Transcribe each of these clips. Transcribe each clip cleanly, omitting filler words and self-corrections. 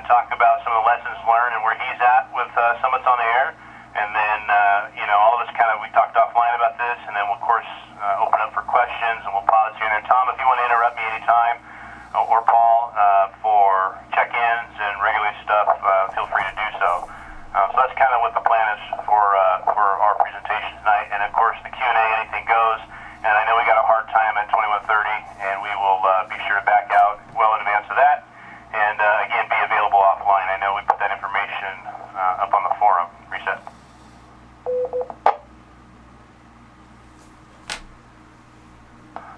and talk about some of the lessons learned and where he's at with Summits on the Air. And then, all of us we talked offline about this, and then we'll, of course, open up for questions, and we'll pause here and there. Tom, if you want to interrupt me anytime, or Paul, for check-ins and regular stuff, feel free to do so. So that's kind of what the plan is for our presentation tonight. And, of course, the Q&A, anything goes. And I know we got a hard time at 21:30, and we will be sure to back out well in advance of that. And, again, be available offline. I know we put that information up on the forum. Reset.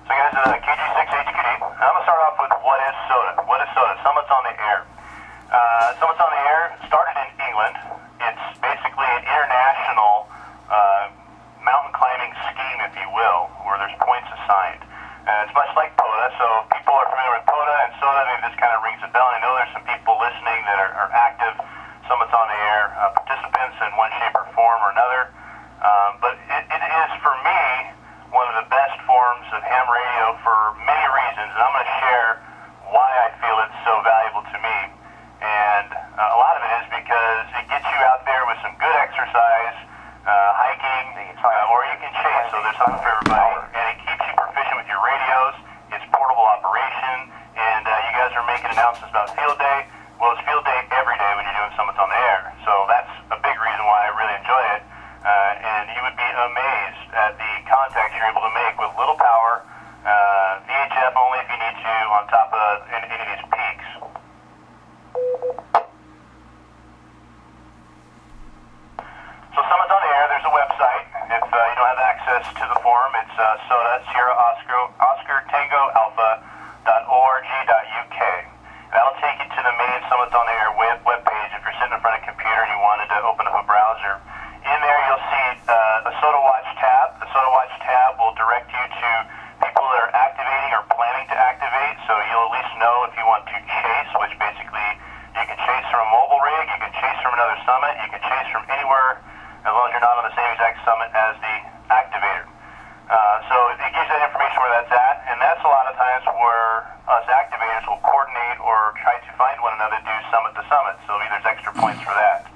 So, guys, KG6HQD. I'm going to start off with what is SOTA. What is SOTA? Summits on the Air. Summits on the Air started in England. It's basically an international mountain climbing scheme, if you will, where there's points assigned. It's much like POTA, so if people are familiar with POTA and SOTA, maybe this kind of rings a bell. I know there's some people listening that are active Summits on the Air participants in one shape or form or another. But it is, for me, one of the best forms of ham radio for many reasons, and I'm going to share why I feel it's so valuable to me. And a lot of it is because it gets you out there with some good exercise, hiking, or you can chase, so there's something for everybody. And it keeps you proficient with your radios. It's portable operation, and you guys are making announcements about field day. Well, it's field day every day when you're doing Summits on the Air, so that's a big reason why I really enjoy it. And you would be amazed at the contacts you're able to make with little power, VHF only if you need to, on top of any of these peaks. So Summits on the Air, there's a website. If you don't have access to the forum, it's SOTA, Sierra Oscar Tango Alpha.org.uk. That'll take you to the main Summits on the Air web page if you're sitting in front of a computer and you wanted to open up a browser. In there you'll see a SOTA Watch tab. The SOTA Watch tab will direct you to people that are activating or planning to activate, so you'll at least know if you want to chase, which basically you can chase from a mobile rig, you can chase from another summit, you can chase from anywhere as long as you're not on the same exact summit as the activator. So it gives that information where that's at, and that's a lot of times where us activators will coordinate or try to find one another to do summit to summit, so there's extra points for that.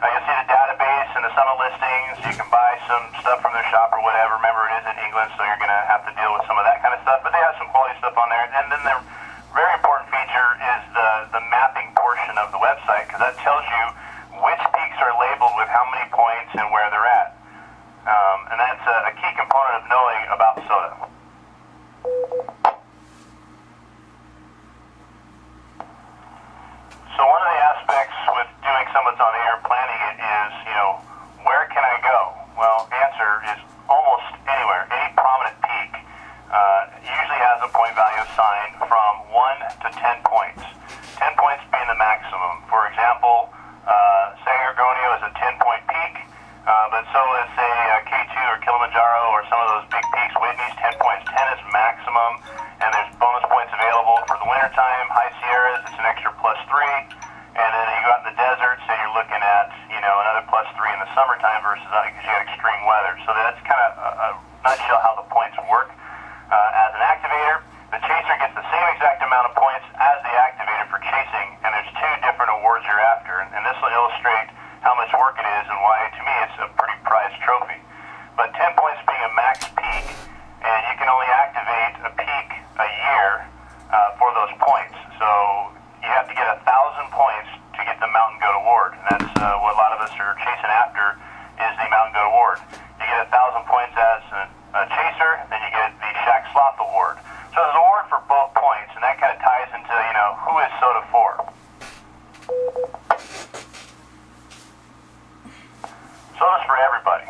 You'll see the database and the summit listings. You can buy some stuff from their shop or whatever. Remember, it is in England, so you're going to have to deal with some of that kind of stuff, but they have some quality stuff on there. And then their very important feature is the mapping portion of the website, because that tells you which peaks are labeled with how many points and where they're at. And that's a key component of knowing about SOTA. So one of the aspects with doing Summits on the Air, planning it, is, where can I go? Well, answer is almost anywhere. Any prominent peak usually has a point value assigned from 1 to 10 points. 10 points being the maximum. For example, Sangargonio is a 10-point peak, but so is, say, K2 or Kilimanjaro or some of those big peaks. Whitney's 10 points. 10 is maximum, and there's bonus points available for the wintertime. High Sierras, it's an extra +3. And then you go out in the desert, so you're looking at, another +3 in the summertime versus because you got extreme weather. So that's kind of a nutshell how the points work. As an activator, the chaser gets the same exact amount of points as the activator for chasing, and there's two different awards you're after. And this will illustrate how much work it is and why, to me, it's a pretty prized trophy. But 10 points being a max peak, and you can only activate a peak a year for those points. So you have to get 1,000 points to get the Mountain Goat Award, and that's what a lot of us are chasing after, is the Mountain Goat Award. You get 1,000 points as a chaser, then you get the Shack Sloth Award. So there's an award for both points, and that kind of ties into, who is SOTA for? SOTA's for everybody.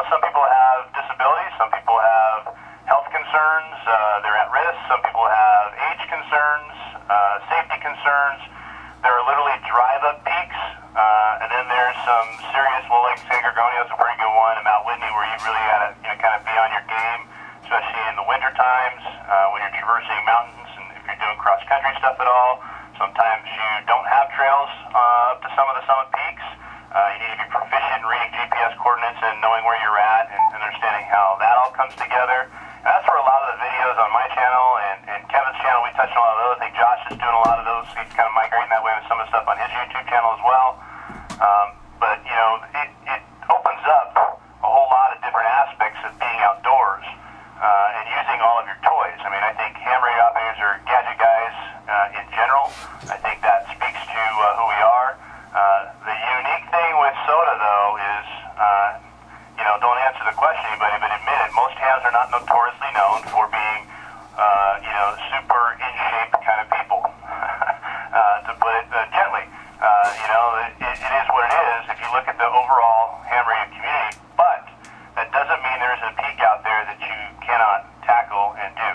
Some people have disabilities, some people have health concerns, they're at risk, some people have age concerns, safety concerns. There are literally drive-up peaks, and then there's some serious, like Sangargonio is a pretty good one, and Mount Whitney, where you really got to kind of be on your game, especially in the winter times when you're traversing mountains, and if you're doing cross-country stuff at all. Sometimes you don't have trails up to some of the summit peaks. You need to be proficient in reading GPS coordinates and knowing where you're at and understanding how that all comes together. And that's where a lot of the videos on my channel and Kevin's channel, we touched on a lot of those. I think Josh is doing a lot of those. He's kind of migrating that way with his YouTube channel as well. But you know, it opens up a whole lot of different aspects of being outdoors and using all of your toys. I mean, I think ham radio operators are gadget guys in general. I think that speaks to who we are. The unique thing with SOTA, though, is, you know, don't answer the question, anybody, but admit it, most hams are not notoriously known for being, you know, super in-shape kind of people, to put it gently. You know, it is what it is if you look at the overall ham radio community, but that doesn't mean there isn't a peak out there that you cannot tackle and do.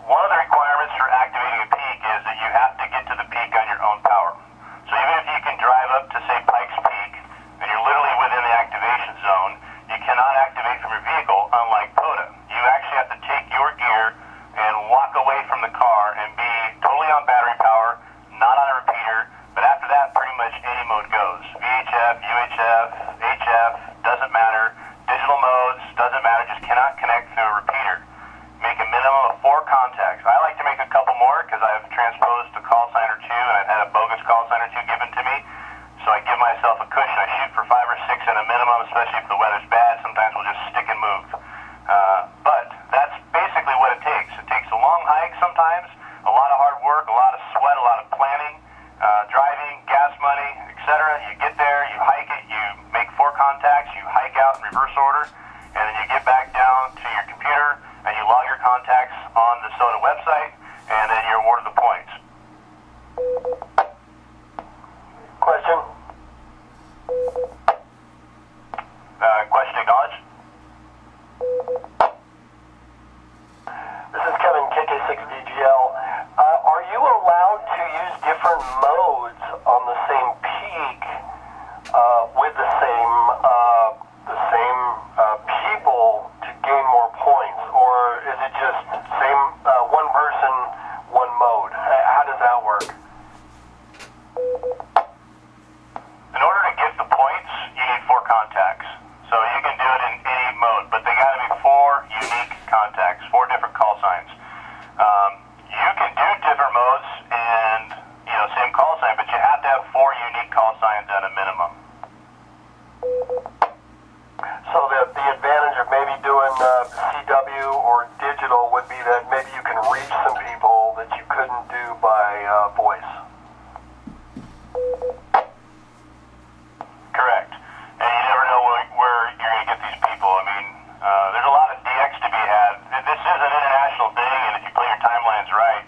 One of the requirements for activating a peak is that you have to get to the peak on your own power. So even if you can drive up to, say, Pikes Peak, and you're literally within the activation zone, you cannot activate from your vehicle, unlike POTA. You actually have to take your gear and walk away from the car and be totally on battery power, not on a repeater, but after that, pretty much any mode goes. VHF, UHF, HF, doesn't matter. Digital modes, doesn't matter, just cannot connect through a repeater. Make a minimum of 4 contacts. I like to make a couple more because I've transposed a call sign or 2 and I've had a bogus call sign or 2 given to me. So I give myself a cushion. I shoot for 5 or 6 at a minimum, especially if the weather's bad. Sometimes we'll just stick and move. But that's basically what it takes. It takes a long hike sometimes, a lot of hard work, a lot of sweat, a lot of planning, driving, gas money, etc. You get there, you hike it, you make 4 contacts, you hike out in reverse order, and then you get back down to your computer and you log your contacts on the SOTA website, and then you're awarded the points. Question? Question acknowledged. This is Kevin, KG6HQD. Are you allowed to use different modes on the same peak with the same people to gain more points, or is it just same one person, one mode? How does that work? In order to get the points, you need 4 contacts. So you can do it in any mode, but they got to be 4 unique contacts, 4 different call signs. You can do different modes and, you know, same call sign, but you have to have 4 unique call signs at a minimum. So the advantage of maybe doing CW or digital would be that maybe you can reach some people that you couldn't do by voice. Correct. And you never know where you're going to get these people. I mean, there's a lot of DX to be had. This is an international thing, and if you play your timelines right,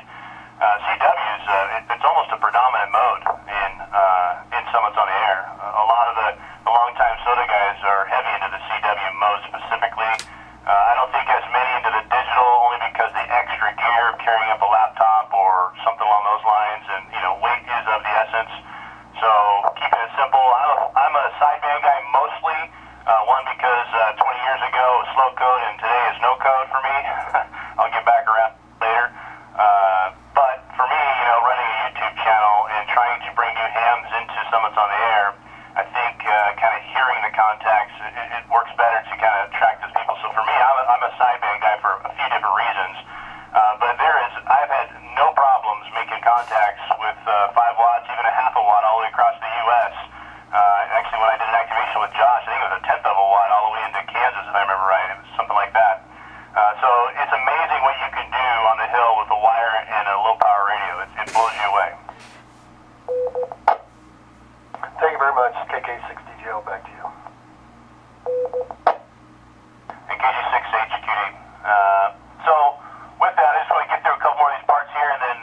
CW's, it's almost a predominant mode in Summits on the Air. A lot of the longtime SOTA guys are heavy into the CW mode specifically. I don't think as many into the digital, only because the extra gear of carrying up a laptop or something along those lines, and, you know, weight is of the essence. So keeping it simple. I'm a sideband guy mostly. One, because 20 years ago it was slow code and today is no code for me. I'll get back around later. But for me, you know, running a YouTube channel and trying to bring new hams into Summits on the Air, I think kind of hearing the contacts, it works better to kind of attract those people. So for me, I'm a sideband guy for a few different reasons. But I've had no problems making contacts with 5 watts, even a half a watt all the way across the U.S. Actually, when I did an activation with Josh, I think it was a 10th of a watt all the way into Kansas, if I remember right. It was something like that. So it's amazing what you can do on the hill with a wire and a low-power radio. It blows you away. Thank you very much. KG6HQD, back to you. And KG6HQD. So with that, I just want to get through a couple more of these parts here, and then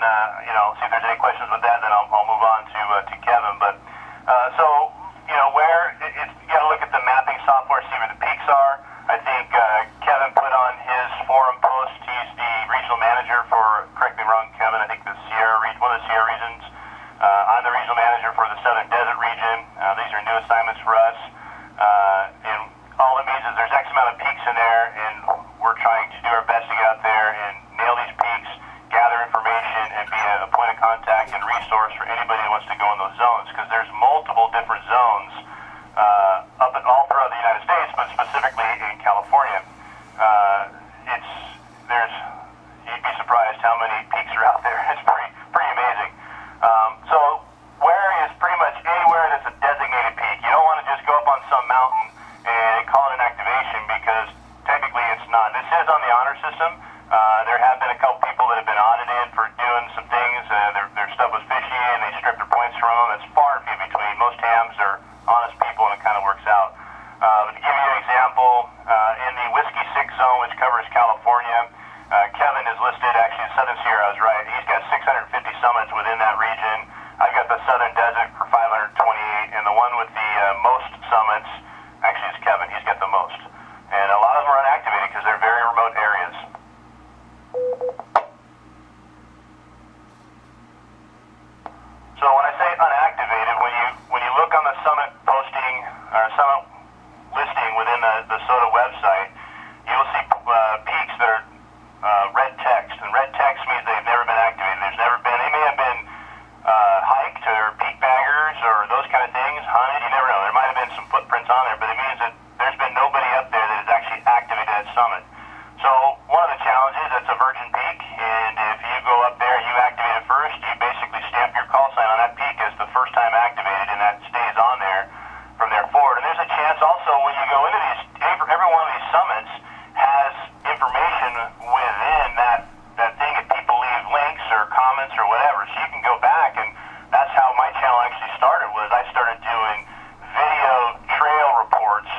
you know, see if there's any questions with that. Then I'll move on to Kevin. But so you know, you got to look at the mapping software, see where the peaks are. I think Kevin put on his forum post. He's the regional manager for, correct me if I'm wrong, Kevin, I think one of the Sierra regions. I'm the regional manager for the Southern Desert region. These are new assignments for us. And all it means is there's X amount of peaks in there, and we're trying to do our best to get out there and nail these peaks, gather information, and be a point of contact and resource for anybody who wants to go in those zones, because there's multiple different zones up and all throughout the United States, but specifically in California. You'd be surprised how many peaks are out there in system. There have been a couple people that have been audited for doing some things. Their stuff was fishy, and they stripped their points from them. It's far and few between. Most hams are honest people, and it kind of works out. But to give you an example, in the Whiskey 6 zone, which covers California, Kevin is listed, actually, Southern Sierra, I was right. He's got 650 summits within that region. I've got the Southern Desert for 528, and the one with the most summits, actually, is Kevin. He's got the most. And a lot of them are unactivated because they're very remote areas. So when I say unactivated, when you look on the summit posting or summit listing within the SOTA website, you'll see peaks that are red text, and red text means they've never been activated. They may have been hiked or peak baggers or those kind of things, hunted. You never know. There might have been some footprints on there, but it means that there's been nobody up there that has actually activated that summit. So one of the challenges, that's a virgin peak, and if you go up there and you activate it first, you basically stamp your call sign on that peak as the first time activated, and that stays on there from there forward. And there's a chance also when you go into these, every one of these summits has information within that thing if people leave links or comments or whatever. So you can go back, and that's how my channel actually started, was I started doing video trail reports,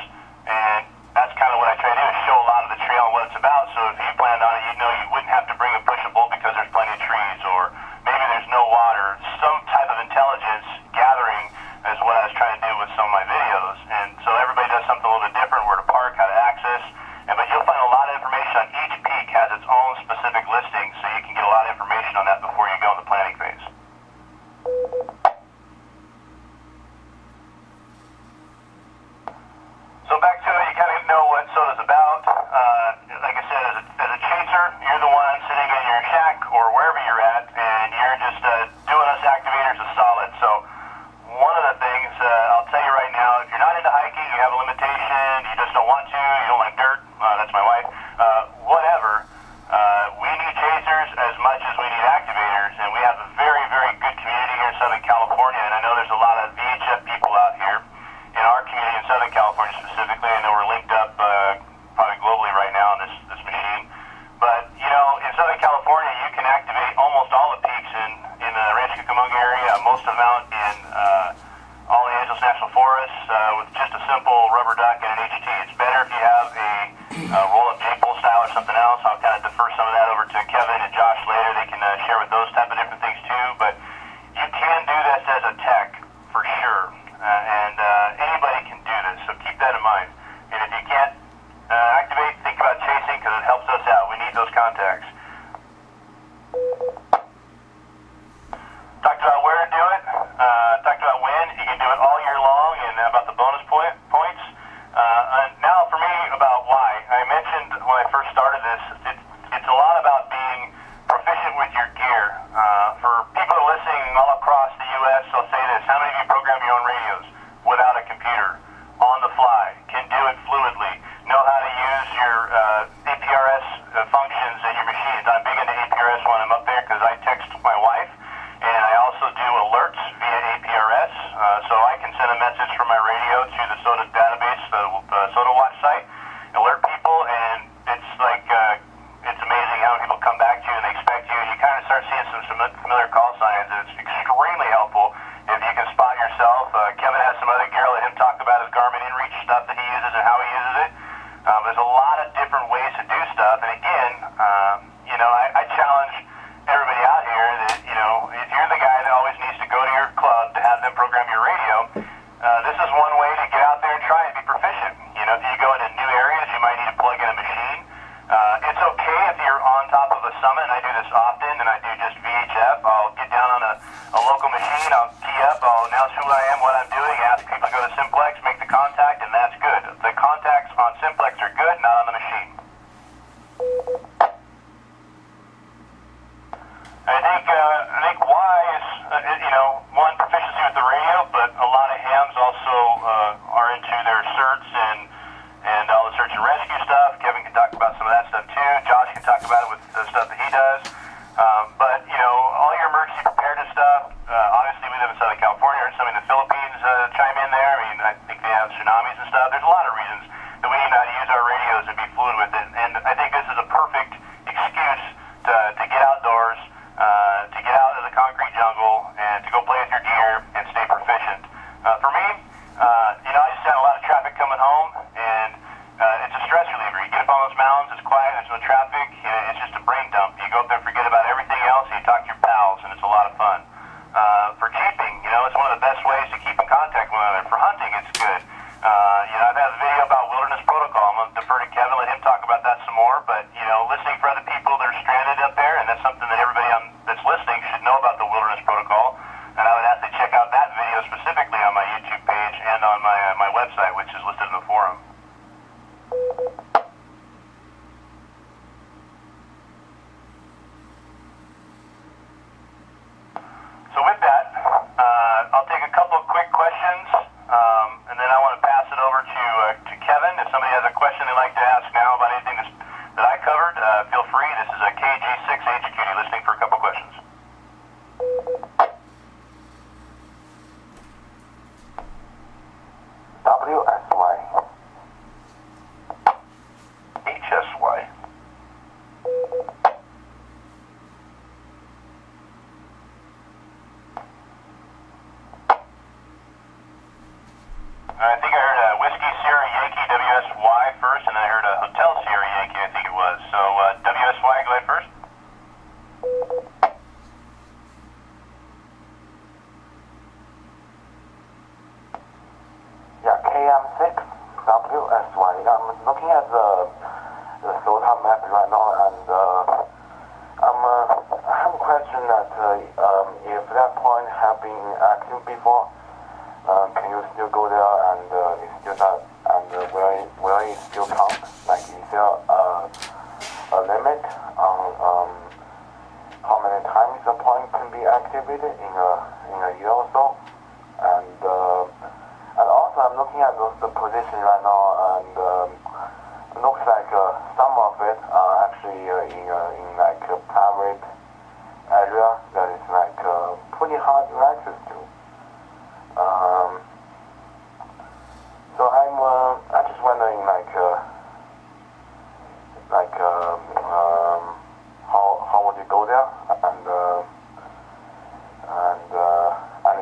and that's kind of what I try to do, is show a lot of the trail and what it's about. So if you planned on it, you know you wouldn't have to bring a pushable because there's plenty of trees, or maybe there's no water. Some type of intelligence gathering is what I was trying to do with some of my videos. And so everybody does something a little bit different, where to park, how to access. But you'll find a lot of information on each peak has its own specific listing, so you can get a lot of information on that before you go in the planning phase. So back to it, you kind of know what SOTA's about. Like I said, as a chaser, you're the one sitting in your shack or wherever you're at, and you're just doing us activators a solid. So one of the things, I'll tell you right now, if you're not into hiking, you have a limitation, you just don't want to, you don't like dirt, that's my wife, whatever, we need chasers as much as we need activators, and we have a very, very good community here in Southern California, and I know there's a lot of VHF people out here in our community in Southern California specifically. I know we're linked up probably globally right now on this machine, but you know, in Southern California you can activate almost all the peaks in the Rancho Cucamonga area, most of them out in all the Angeles National Forests with just a simple rubber duck and an HT. It's better if you have a roll-up J-pole style or something else. I'll kind of defer some of that over to Kevin and Josh later. They can share with those type of different things too, but you can do this as a tech for sure, and anybody can do this, so keep that in mind. And if you can't activate, think about chasing, because it helps us out. We need those contacts. Talked about where to do it, talked about when. You can do it all year long, and about the bonus points. And now for me, about why. I mentioned when I first started this, it's a lot about being proficient with your gear. For people that are listening all across the U.S., I'll say this: how many of you program your own radios without a computer, on the fly, can do it fluidly, know how to use your APRS functions in your machines? I'm big into APRS when I'm up there because I text my wife, and I also do alerts via APRS, so I can send a message from my radio to the SOTA database, the SOTA Watch site, alert people, and it's like, it's amazing how many people come back to you and they expect you, and you kind of start seeing some familiar call signs, and it's extremely helpful if you can spot yourself. Kevin has some other gear. I'll let him talk about his Garmin InReach stuff that he uses and how he uses it. There's a lot of different ways to do stuff, and again, you know, I challenge everybody out here that, you know, if you're the guy that always needs to go to your club to have them program your radio, this is one way to get out there and try and be proficient. You know, if you go into new areas, you might need to plug in a machine. It's okay if you're on top of a summit, and I do this often, and I do just VHF. I'll get down on a local machine, I'll key up, I'll announce who I am, what I'm doing, ask people to go to Simplex, make the contact, and that's good. The contacts on Simplex are good, not on the machine. I think why is, you know, one, proficiency with the radio, but a lot of hams also are into their certs and all the search and rescue stuff. Kevin can talk about some of that stuff too. Josh can talk about it with the stuff that he does. But, you know, all your emergency preparedness stuff, obviously we live in Southern California, or some in the Philippines chime in there. I mean, I think they have tsunamis and stuff. There's a lot of reasons that we need to know how to use our radios and be fluid with it. mountains, it's quiet, there's no traffic, it's just a brain dump. You go up there, forget about everything else, and you talk to your pals, and it's a lot of fun. For jeeping, it's one of the best ways to keep in contact with one another. For hunting, it's good. I've had a video about wilderness protocol. I'm going to defer to Kevin, let him talk about that some more, but, listening for other people that are stranded up there, and that's something that everybody that's listening should know about the wilderness protocol. And I would ask to check out that video specifically on my YouTube page and on my website, which is listed in the forum. So with that, I'll take a couple of quick questions, and then I want to pass it over to Kevin. If somebody has a question they'd like to ask now about anything that I covered, feel free. This is a KG6HQD listening for a couple questions. WSY. HSY. I think I heard Whiskey Sierra Yankee WSY first, and then I heard a Hotel Sierra Yankee, I think it was. So WSY, go ahead first. Yeah, KM6 WSY. I'm looking at the SOTA map right now, and I have a question that if that point have been active before, can you still go there and it's still that, and will it still count? Like, is there a limit on how many times a point can be activated in a year or so? And also I'm looking at the position right now, and it looks like some of it are actually in like a private area that is like pretty hard to access to. So I'm just wondering how would you go there, and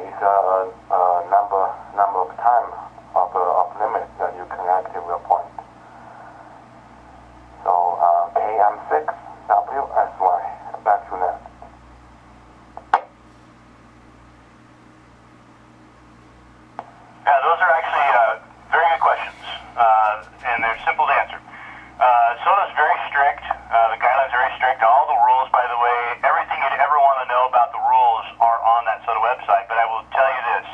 is there a number of time of limit that you can activate your point? So KM6 WSY, back to that. Yeah, those are actually very good questions, and they're simple to answer. SOTA is very strict. The guidelines are very strict. All the rules, by the way, everything you'd ever want to know about the rules are on that SOTA website. But I will tell you this.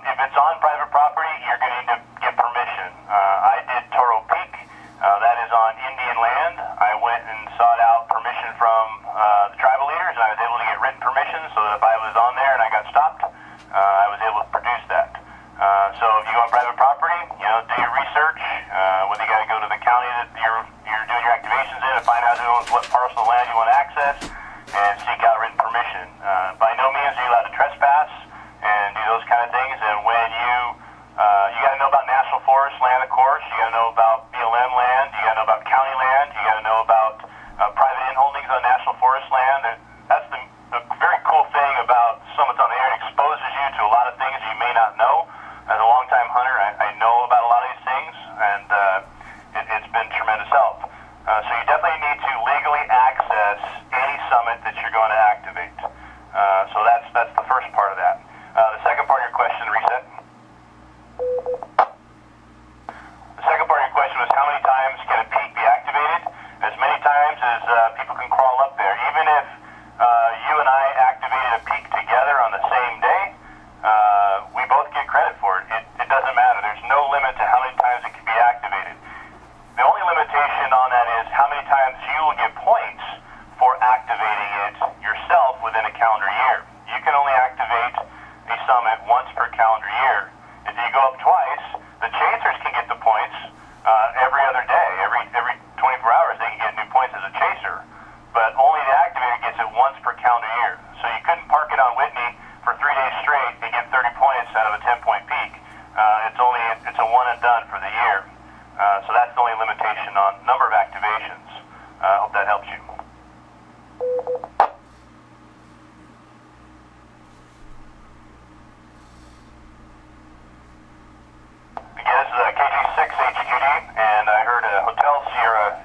If it's on private property, you're going to need to get permission. I did Toro Peak. That is on Indian land. I went and sought out permission from the tribal leaders, and I was able to get written permission so that if I was on there and I got stopped, I was able to produce that. So if you go on private property, do your research. Whether you got to go to the county that you're doing your activations in and find out who owns what parcel of land you want to access, and seek out written permission. By no means are you allowed to trespass and do those kind of things. And when you got to know about national forest land, of course. You got to know about BLM land. You got to know about county land. You got to know about private inholdings on national forest land. That's the very cool thing about Summits on the Air. It exposes you to a lot of things you may not know. As a longtime hunter, I know about a lot of these things, and it's been tremendous help. So you definitely need to legally access any summit that you're going to activate. So that's the first part of that. The second part of your question, reset. The second part of your question was how many times can a peak be activated? As many times as people can crawl up there. Even if you and I activated a peak together on the same day, we both get credit for it. It doesn't matter. There's no limit to how many times it can be activated. The only limitation on that is how many times you will get points for activating it yourself within a calendar year. You can only activate a summit once per calendar year. If you go up twice, the chasers can get the points every other day. Every 24 hours they can get new points as a chaser. But only the activator gets it once per calendar year. So you couldn't park it on Whitney for 3 days straight and get 30 points out of a 10-point peak. It's a one and done for the year. So that's the only limitation on number of activations. I hope that helps you. Again, this is KG6HQD, and I heard a Hotel Sierra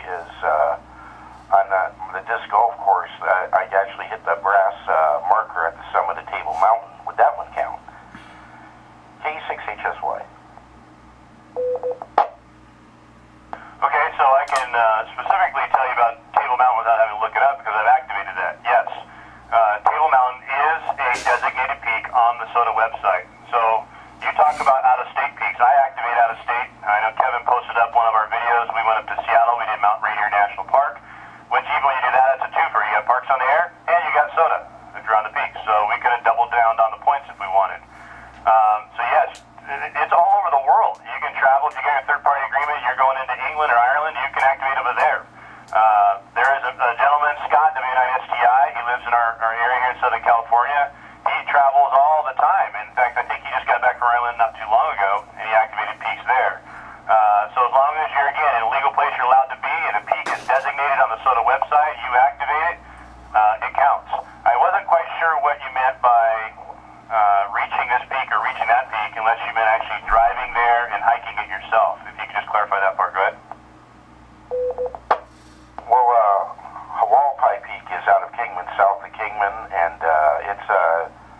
is on the disc golf course. I actually hit the brass marker at the summit of Table Mountain. Would that one count? KI6HQD. Okay, so I can specifically tell you about Table Mountain without having to look it up because I've activated that. Yes, Table Mountain is a designated peak on the SOTA website. So you talk about out-of-state peaks. I activate out-of-state. I know Kevin posted up one of our videos. We went up to Seattle. We did Mount Rainier National Park, which even when you do that, it's a twofer. You got parks on the air, and you got SOTA if you're on the peak. So we could have doubled down on the points if we wanted. So yes, it's all over the world. You can travel. If you get a third-party agreement, you're going into England or Ireland, you can activate over there. There is a gentleman, Scott, W9STI. He lives in our area here in Southern California. He travels all the time. In fact, I think he just got back from Ireland not too long ago, and he activated peaks there. So as long as you're, again, in a legal place you're allowed to be, and a peak is designated on the SOTA website, you activate it, it counts. I wasn't quite sure what you meant by reaching this peak or reaching that peak, unless you meant actually driving there and hiking it yourself. If you could just clarify that part, go ahead. Well, Hualapai Peak is out of Kingman, south of Kingman, and it's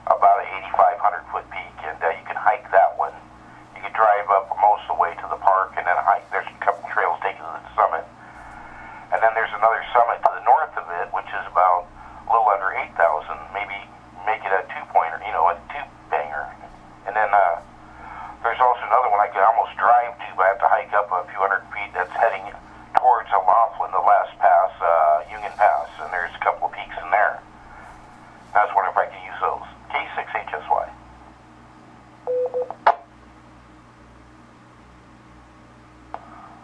about an 8,500-foot peak, and you can hike that one. You can drive up most of the way to the park and then hike. There's a couple trails taking you to the summit. And then there's another summit to the north of it, which is about a little under 8,000, maybe make it a two-pointer, a two-banger. And then there's also another one I can almost drive to, but I have to hike up a few hundred feet. That's heading towards Laughlin, the last pass, Union Pass, and there's a couple of peaks in there. I was wondering if I could use those. KI6HQD.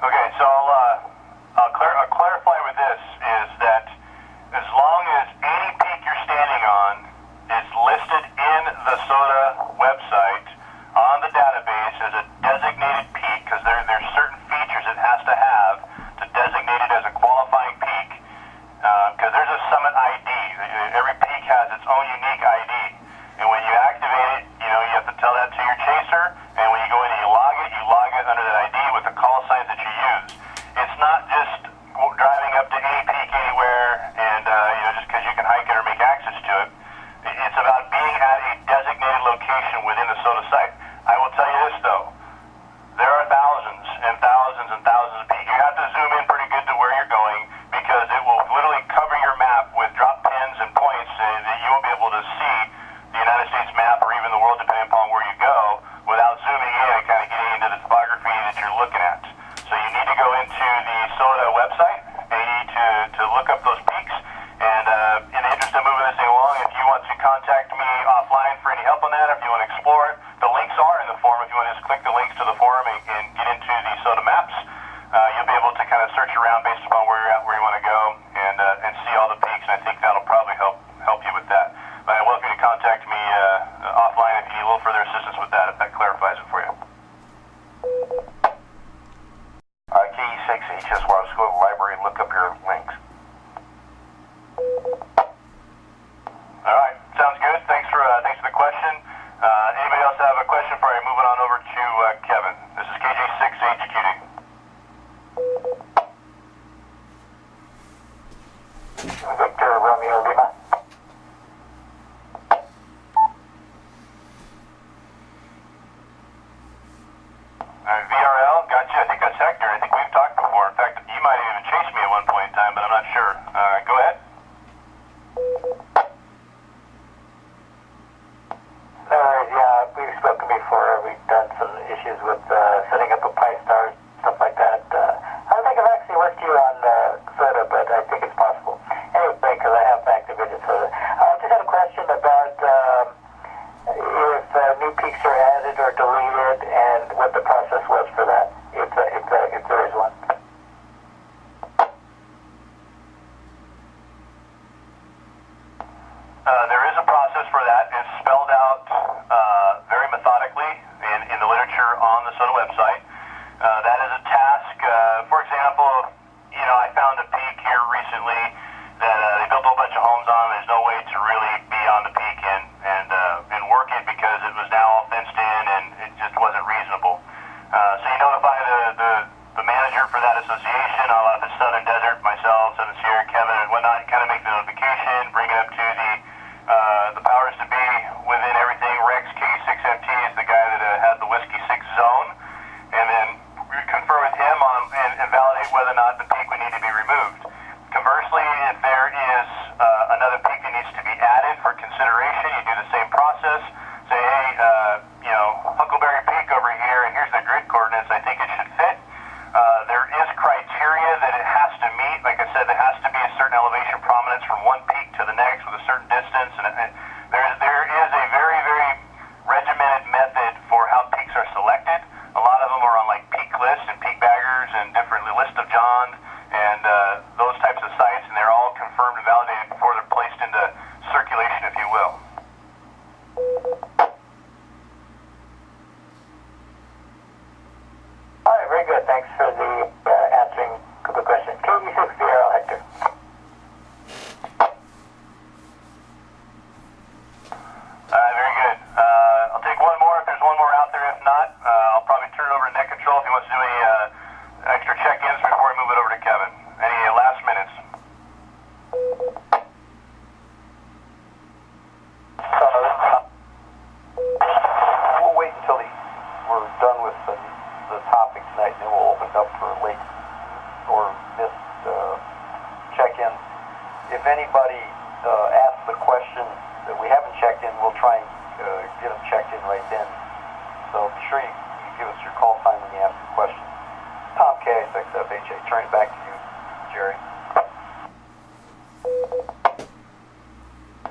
Okay, so I'll clarify with this is that as long as any peak you're standing on is listed in the SOTA website on the database as a designated peak, because there's certain features it has to have to designate it as a qualifying peak, because there's a summit ID. Every peak has its own unique ID, and when you activate it, you have to tell that to your chaser, and when you go in and you log it under that ID with the call signs that you use. It's not just driving up to any peak anywhere and just because you can hike it or make access to it. It's about being at a designated location within the SOTA site. I will tell you this though, there are thousands and thousands and thousands of peaks. You have to zoom in pretty good to where you're going because it will literally cover your map with drop pins and points that you won't be able to see the United States map or even the world depending upon where you go without zooming in and kind of getting into the topography that you're looking at. So you need to go into the SOTA website and you need to look up those peaks. And in the interest of moving this thing along, if you want to contact me offline for any help on that, if you want to explore it, the links are in the forum. If you want to just click the links to the forum and get into the SOTA maps, you'll be able to kind of search around based upon where you're at, where you want to go, and see all the peaks. And I think that'll probably help you with that. But I welcome you to contact me offline if you need a little further assistance with that, if that clarifies it for you. KI6HQD. Just want to go to the library and look up your links. All right, sounds good. Thanks for the question. Anybody else have a question before I move it on over to Kevin? This is KG6HQD. Victor Romeo Lima. VRL, gotcha. I think that's Hector. I think we've talked before. In fact, you might have even chased me at one point in time, but I'm not sure. Go ahead. Yeah, we've spoken before. We've done some issues with setting up a Pi Star, stuff like that. I don't think I've actually worked you on SOTA, but I think it's possible. Anyway, because I have activated SOTA. I just had a question about if new peaks are added or deleted and what the process was for that, if there is one. There is a process for that. It's spelled out very methodically in the literature on the SOTA website. That is a task. For example, I found a peak here recently that they built a whole bunch of homes on. There's no way to really be on the peak and work it because it was now all fenced in and it just wasn't reasonable. So you notify the manager for that association. I'll have the Southern Desert the peak would need to be removed. Conversely, if there is another peak that needs to be added for consideration, you do the same process. Say, hey, Huckleberry Peak over here, and here's the grid coordinates I think it should fit. There is criteria that it has to meet. Like I said, there has to be a certain elevation prominence from one peak to the next with a certain distance. And there is a very, very regimented method for how peaks are selected. A lot of them are on like peak lists and peak baggers and different list of John and those types of sites, and they're all confirmed and validated before they're placed into circulation, if you will. All right, very good. Thanks for the answering the question. KG6HQD. Very good. I'll take one more if there's one more out there. If not, I'll probably turn it over to Net Control if he wants to do any extra check-ins before we move it over to Kevin. Any last minutes? We'll wait until we're done with the topic tonight, and then we'll open it up for late or missed check-ins. If anybody asks a question that we haven't checked in, we'll try and get them checked in right then. So be sure you give us your call time when you ask a question. Tom, KI6HQD, turn it back to you, Jerry.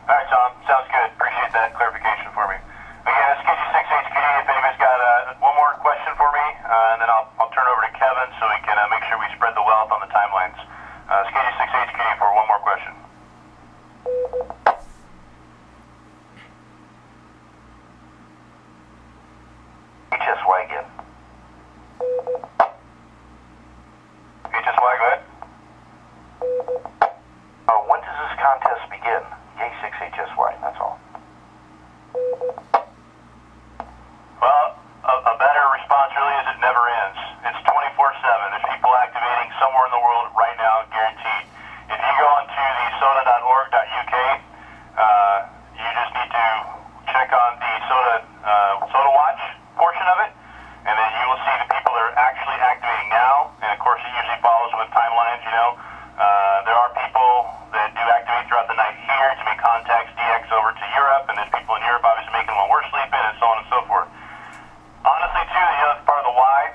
All right, Tom. Sounds good. Appreciate that clarification for me. Again, it's KG6HQD. If anybody's got one more question for me, and then I'll turn over to Kevin so we can make sure we spread the wealth on the timelines. It's KG6HQD for one more question. HSY again. HSY, go ahead. When does this contest begin? K6HSY, that's all. Well, a better response really is it never ends. It's 24/7. There's people activating somewhere in the world right now, guaranteed. If you go onto the SOTA.org.uk, you just need to check on the SOTA Watch portion of it, and then you will see the people that are actually activating now. And of course, it usually follows with timelines. There are people that do activate throughout the night here to make contacts DX over to Europe, and there's people in Europe obviously making while we're sleeping, and so on and so forth. Honestly, too, the other part of the why,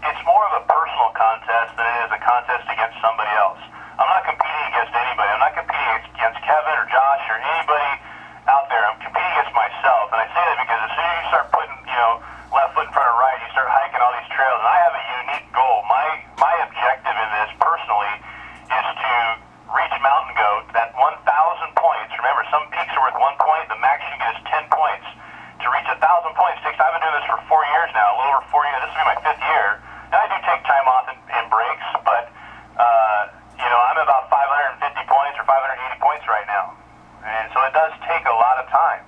it's more of a personal contest than it is a contest against somebody else. I'm not competing against anybody. I'm not competing against Kevin or Josh or anybody out there. I'm competing against myself, and I say that because as soon as you start putting, left foot in front of right, you start hiking all these trails, and I have a unique goal. My objective in this, personally, is to reach Mountain Goat, that 1,000 points. Remember, some peaks are worth 1 point. The max you get is 10 points. To reach 1,000 points takes, I've been doing this for 4 years now, a little over 4 years. This will be my 5th year. And I do take time off and breaks, but, I'm about 550 points or 580 points right now. And so it does take a lot of time.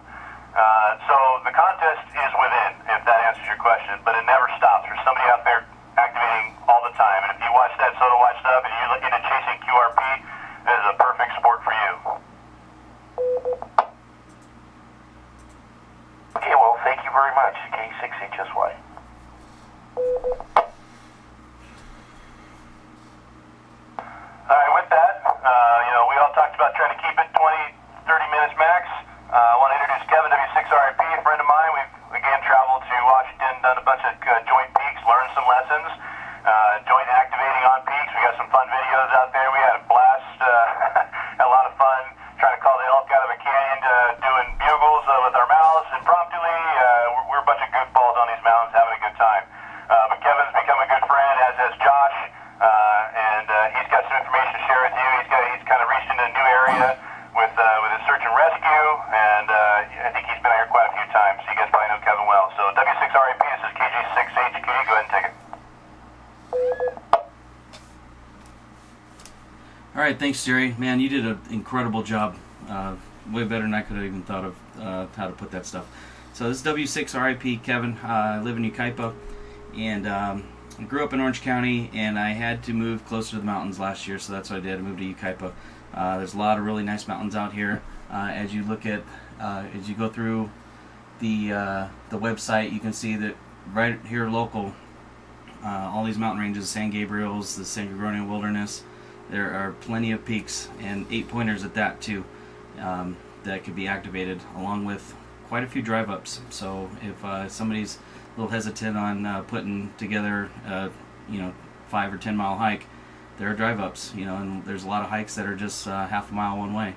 So the contest is within, if that answers your question, but it never stops. There's somebody out there activating all the time. And if you watch that SOTA Watch stuff and you're into chasing QRP, it is a perfect sport for you. Okay, well, thank you very much, K6HSY. All right, with that, we all talked about trying to keep it 20, 30 minutes max. I want to introduce Kevin, W6RIP, a friend of mine. We've, again, traveled to Washington, done a bunch of joint peaks, learned some lessons, joint activating on peaks. We got some fun videos out there. We had a blast, had a lot of fun trying to call the elk out of a canyon, doing bugles with our mouths impromptly. We're a bunch of goofballs on these mountains having a good time. But Kevin's become a good friend, as has Josh, and he's got some information to share with you. He's kind of reached into a new area with his search and rescue, and I think he's been out here quite a few times, so you guys probably know Kevin well. So W6RIP, this is KG6HQD. Go ahead and take it. All right, thanks, Jerry. Man, you did an incredible job. Way better than I could have even thought of how to put that stuff. So this is W6RIP, Kevin. I live in Yucaipa, and I grew up in Orange County, and I had to move closer to the mountains last year, so that's what I did. I moved to Yucaipa. There's a lot of really nice mountains out here. As you look at, as you go through the website, you can see that right here local, all these mountain ranges, San Gabriel's, the San Gregorio Wilderness. There are plenty of peaks, and 8-pointers at that too, that could be activated, along with quite a few drive-ups. So if somebody's a little hesitant on putting together a 5 or 10 mile hike, there are drive-ups, and there's a lot of hikes that are just half a mile one way.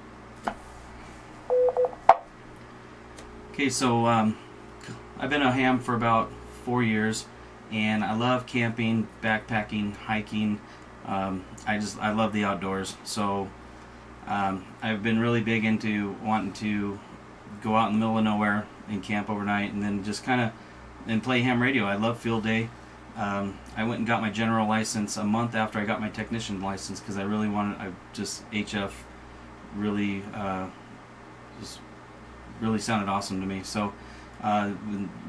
Okay, so I've been a ham for about 4 years, and I love camping, backpacking, hiking. I love the outdoors. So I've been really big into wanting to go out in the middle of nowhere and camp overnight, and then just kind of play ham radio. I love field day. I went and got my general license a month after I got my technician license, because I really wanted, HF really really sounded awesome to me. So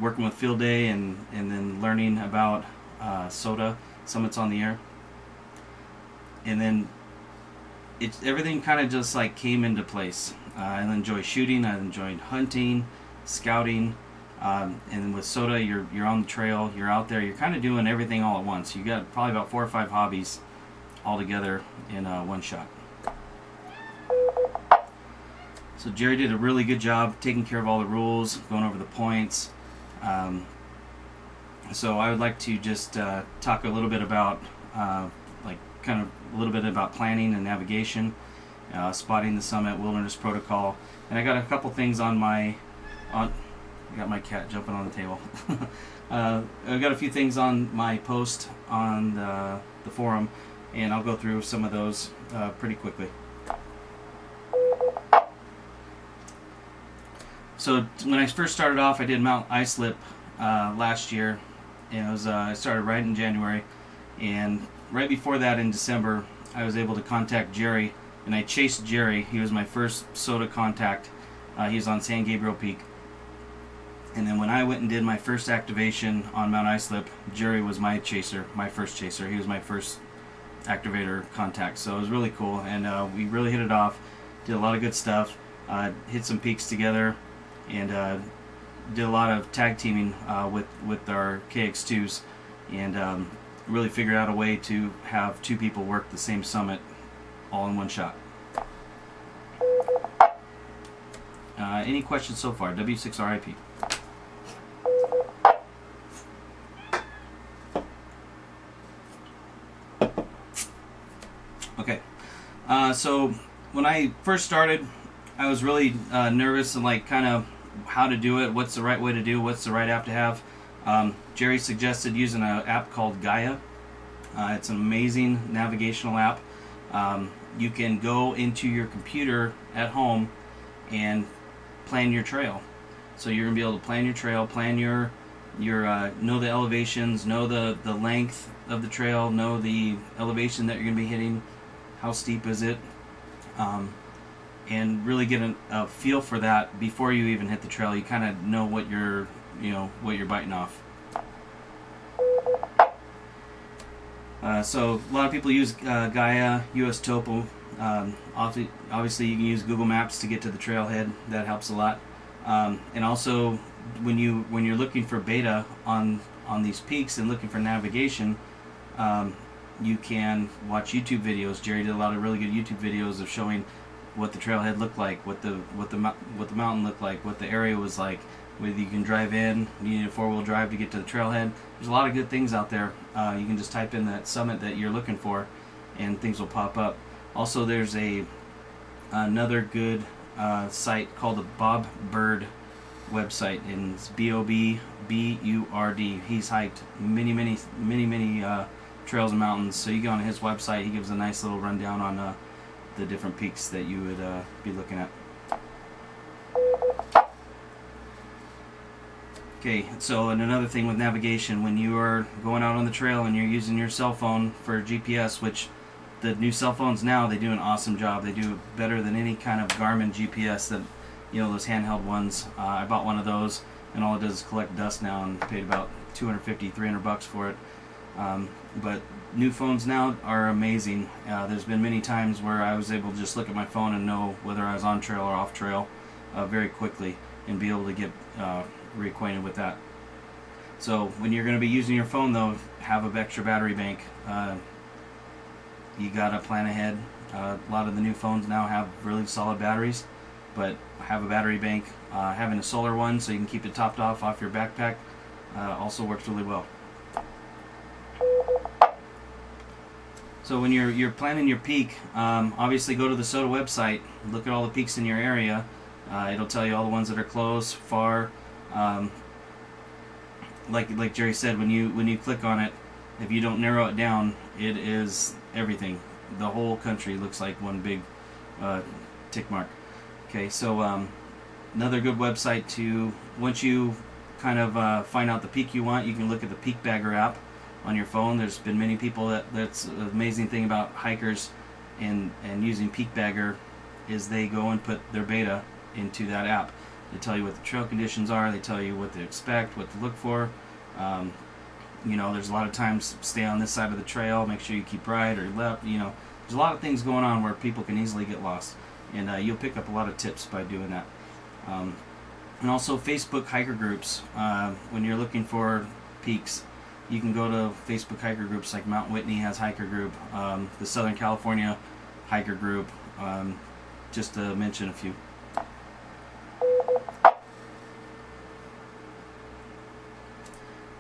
working with field day and then learning about SOTA, Summits on the Air, and then everything kind of just like came into place. I enjoy shooting, I enjoyed hunting, scouting, and with SOTA you're on the trail, you're out there, you're kind of doing everything all at once. You got probably about 4 or 5 hobbies all together in one shot. So Jerry did a really good job taking care of all the rules, going over the points. So I would like to just talk a little bit about planning and navigation, spotting the summit, wilderness protocol, and I got a couple things I got my cat jumping on the table. I've got a few things on my post on the forum, and I'll go through some of those pretty quickly. So when I first started off, I did Mount IRLP last year, and I started right in January, and right before that in December, I was able to contact Jerry, and I chased Jerry. He was my first SOTA contact. He was on San Gabriel Peak. And then when I went and did my first activation on Mount IRLP, Jerry was my chaser, my first chaser. He was my first activator contact. So it was really cool, and we really hit it off. Did a lot of good stuff. Hit some peaks together, and did a lot of tag teaming with our KX2s, and really figured out a way to have 2 people work the same summit all in one shot. Any questions so far? W6RIP. Okay, so when I first started, I was really nervous and kind of how to do it, what's the right way to do, what's the right app to have. Jerry suggested using an app called Gaia. It's an amazing navigational app. You can go into your computer at home and plan your trail. So you're going to be able to plan your trail, plan your know the elevations, know the length of the trail, know the elevation that you're going to be hitting, how steep is it, and really get a feel for that before you even hit the trail. You kind of know what you're biting off. So a lot of people use Gaia, US Topo. Obviously you can use Google Maps to get to the trailhead. That helps a lot. And also when you're looking for beta on these peaks and looking for navigation, you can watch YouTube videos. Jerry did a lot of really good YouTube videos of showing what the trailhead looked like, what the mountain looked like, what the area was like. Whether you can drive in, you need a 4-wheel drive to get to the trailhead. There's a lot of good things out there. You can just type in that summit that you're looking for, and things will pop up. Also, there's another good site called the Bob Bird website, and it's BOBBURD. He's hiked many trails and mountains. So you go on his website. He gives a nice little rundown on the different peaks that you would be looking at. Okay, so and another thing with navigation, when you are going out on the trail and you're using your cell phone for GPS, which the new cell phones now, they do an awesome job. They do better than any kind of Garmin GPS that, those handheld ones. I bought one of those, and all it does is collect dust now, and paid about $250-300 for it. But new phones now are amazing. There's been many times where I was able to just look at my phone and know whether I was on trail or off trail very quickly, and be able to get reacquainted with that. So when you're going to be using your phone, though, have an extra battery bank. You got to plan ahead. A lot of the new phones now have really solid batteries, but have a battery bank. Having a solar one so you can keep it topped off your backpack also works really well. So when you're planning your peak, obviously go to the SOTA website, look at all the peaks in your area. It'll tell you all the ones that are close, far. Like Jerry said, when you click on it, if you don't narrow it down, it is everything. The whole country looks like one big tick mark. Okay, so another good website to, once you kind of find out the peak you want, you can look at the Peak Bagger app on your phone. There's been many people that's an amazing thing about hikers and using Peak Bagger is they go and put their beta into that app. They tell you what the trail conditions are, they tell you what to expect, what to look for. You know, there's a lot of times stay on this side of the trail, make sure you keep right or left. You know, there's a lot of things going on where people can easily get lost, and you'll pick up a lot of tips by doing that. And also Facebook hiker groups. When you're looking for peaks, you can go to Facebook hiker groups like Mount Whitney has hiker group, the Southern California hiker group, just to mention a few.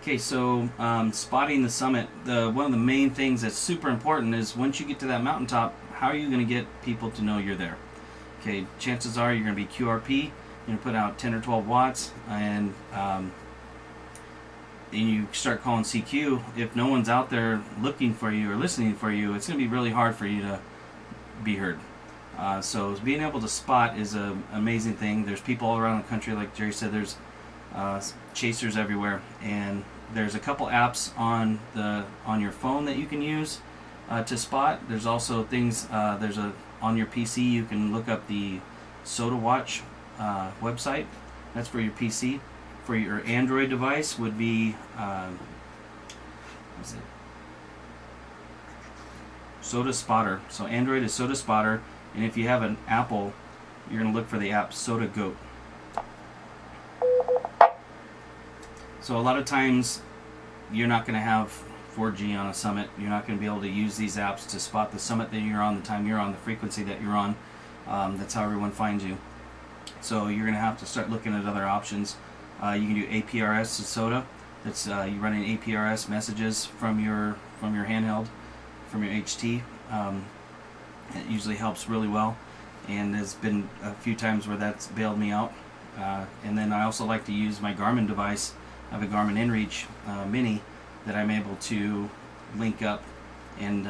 Okay, so spotting the summit, one of the main things that's super important is once you get to that mountaintop, how are you going to get people to know you're there? Okay, chances are you're going to be QRP, you're going to put out 10 or 12 watts, and you start calling CQ. If no one's out there looking for you or listening for you, it's going to be really hard for you to be heard. So being able to spot is an amazing thing. There's people all around the country, like Jerry said, there's chasers everywhere, and there's a couple apps on your phone that you can use to spot. There's also things on your PC you can look up the SOTA Watch website. That's for your PC. For your Android device would be what's it? SOTA Spotter. So Android is SOTA Spotter, and if you have an Apple, you're going to look for the app SOTA Goat. So a lot of times you're not going to have 4G on a summit. You're not going to be able to use these apps to spot the summit that you're on, the time you're on, the frequency that you're on. That's how everyone finds you. So you're going to have to start looking at other options. You can do APRS to SOTA. That's you running APRS messages from your handheld, from your HT. It usually helps really well, and there's been a few times where that's bailed me out. And then I also like to use my Garmin device. I have a Garmin InReach Mini that I'm able to link up, and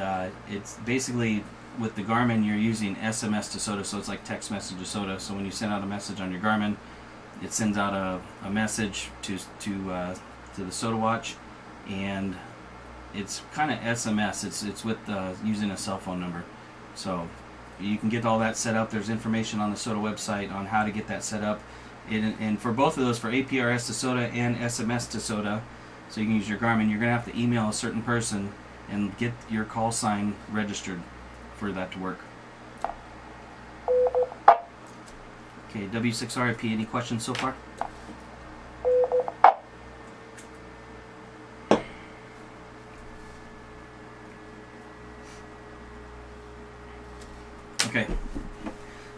it's basically with the Garmin you're using SMS to SOTA, so it's like text message to SOTA. So when you send out a message on your Garmin, it sends out a message to the SOTA watch, and it's kind of SMS. It's with using a cell phone number, so you can get all that set up. There's information on the SOTA website on how to get that set up. And for both of those, for APRS to SOTA and SMS to SOTA, so you can use your Garmin, you're going to have to email a certain person and get your call sign registered for that to work. Okay, W6RIP, any questions so far? Okay,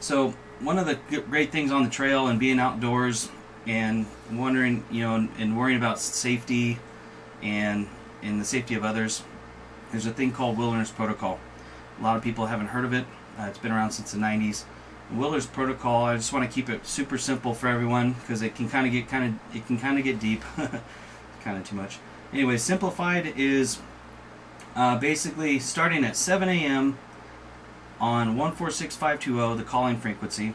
so one of the great things on the trail and being outdoors and wondering, and worrying about safety and the safety of others, there's a thing called Wilderness Protocol. A lot of people haven't heard of it. It's been around since the 90s. Wilderness Protocol, I just want to keep it super simple for everyone because it can kind of get deep, kind of too much. Anyway, simplified is basically starting at 7 a.m. on 146520, the calling frequency.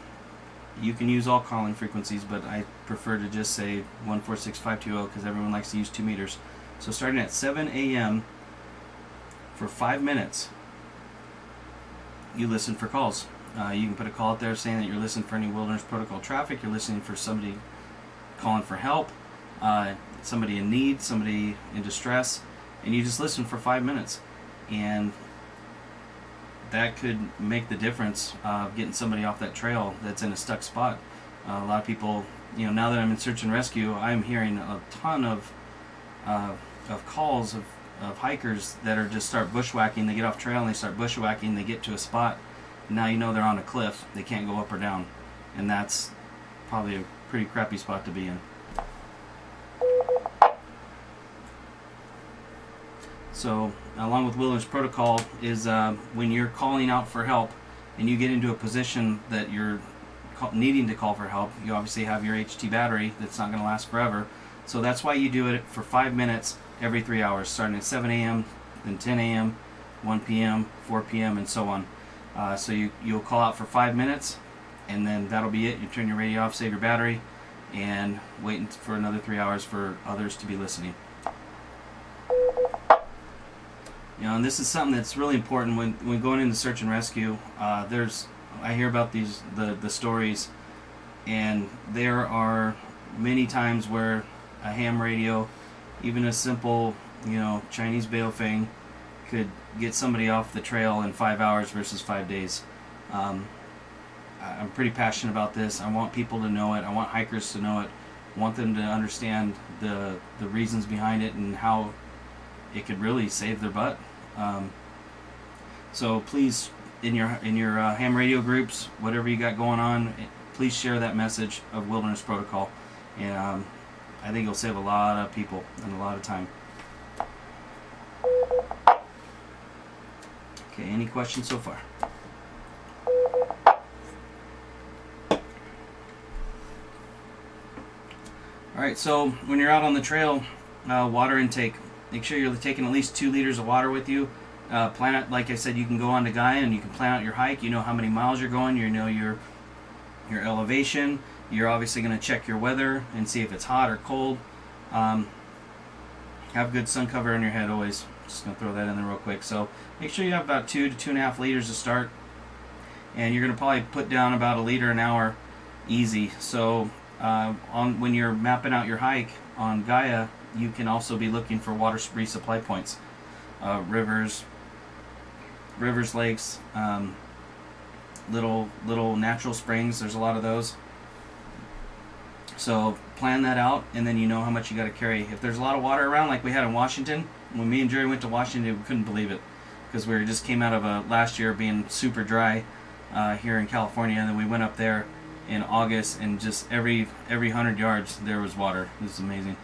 You can use all calling frequencies, but I prefer to just say 146520 because everyone likes to use 2 meters. So starting at 7 a.m. for 5 minutes, you listen for calls. You can put a call out there saying that you're listening for any Wilderness Protocol traffic, you're listening for somebody calling for help, somebody in need, somebody in distress, and you just listen for 5 minutes. And that could make the difference of getting somebody off that trail that's in a stuck spot. A lot of people, now that I'm in search and rescue, I'm hearing a ton of of calls of hikers that are just start bushwhacking. They get off trail and they start bushwhacking. They get to a spot, and now you know they're on a cliff. They can't go up or down, and that's probably a pretty crappy spot to be in. So, along with Wilderness Protocol is when you're calling out for help and you get into a position that you're needing to call for help, you obviously have your HT battery that's not going to last forever. So that's why you do it for 5 minutes every 3 hours, starting at 7 a.m., then 10 a.m., 1 p.m., 4 p.m., and so on. So you'll call out for 5 minutes, and then that'll be it. You turn your radio off, save your battery, and wait for another 3 hours for others to be listening. You know, and this is something that's really important when going into search and rescue. I hear about the stories, and there are many times where a ham radio, even a simple, Chinese Baofeng, could get somebody off the trail in 5 hours versus 5 days. I'm pretty passionate about this. I want people to know it. I want hikers to know it. I want them to understand the reasons behind it and how it could really save their butt. So please, in your ham radio groups, whatever you got going on, please share that message of Wilderness Protocol, and I think it'll save a lot of people and a lot of time. Okay, any questions so far? Alright, so when you're out on the trail, water intake. Make sure you're taking at least 2 liters of water with you. Plan it, like I said, you can go on to Gaia and you can plan out your hike. You know how many miles you're going. You know your elevation. You're obviously going to check your weather and see if it's hot or cold. Have good sun cover on your head always. Just going to throw that in there real quick. So make sure you have about 2 to 2.5 liters to start. And you're going to probably put down about 1 liter an hour easy. So when you're mapping out your hike on Gaia, you can also be looking for water resupply points. Rivers, lakes, little natural springs. There's a lot of those. So plan that out, and then you know how much you got to carry. If there's a lot of water around, like we had in Washington, when me and Jerry went to Washington, we couldn't believe it because we just came out of last year being super dry here in California, and then we went up there in August, and just every 100 yards there was water. It was amazing.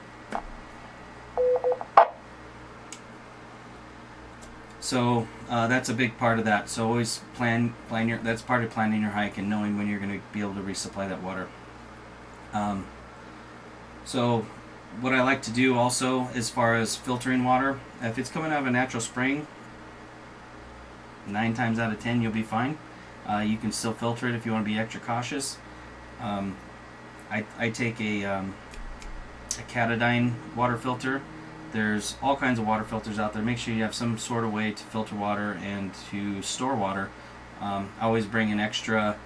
So that's a big part of that. So always plan your. That's part of planning your hike and knowing when you're going to be able to resupply that water. So what I like to do also, as far as filtering water, if it's coming out of a natural spring, 9 times out of 10 you'll be fine. You can still filter it if you want to be extra cautious. I take a Katadyn water filter. There's all kinds of water filters out there. Make sure you have some sort of way to filter water and to store water. I always bring an extra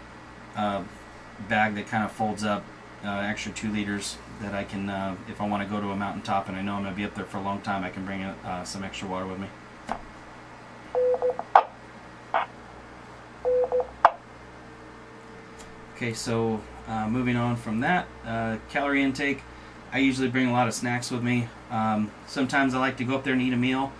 bag that kind of folds up, extra 2 liters that I can, if I want to go to a mountaintop and I know I'm going to be up there for a long time, I can bring some extra water with me. Okay, so moving on from that, calorie intake. I usually bring a lot of snacks with me. Sometimes I like to go up there and eat a meal.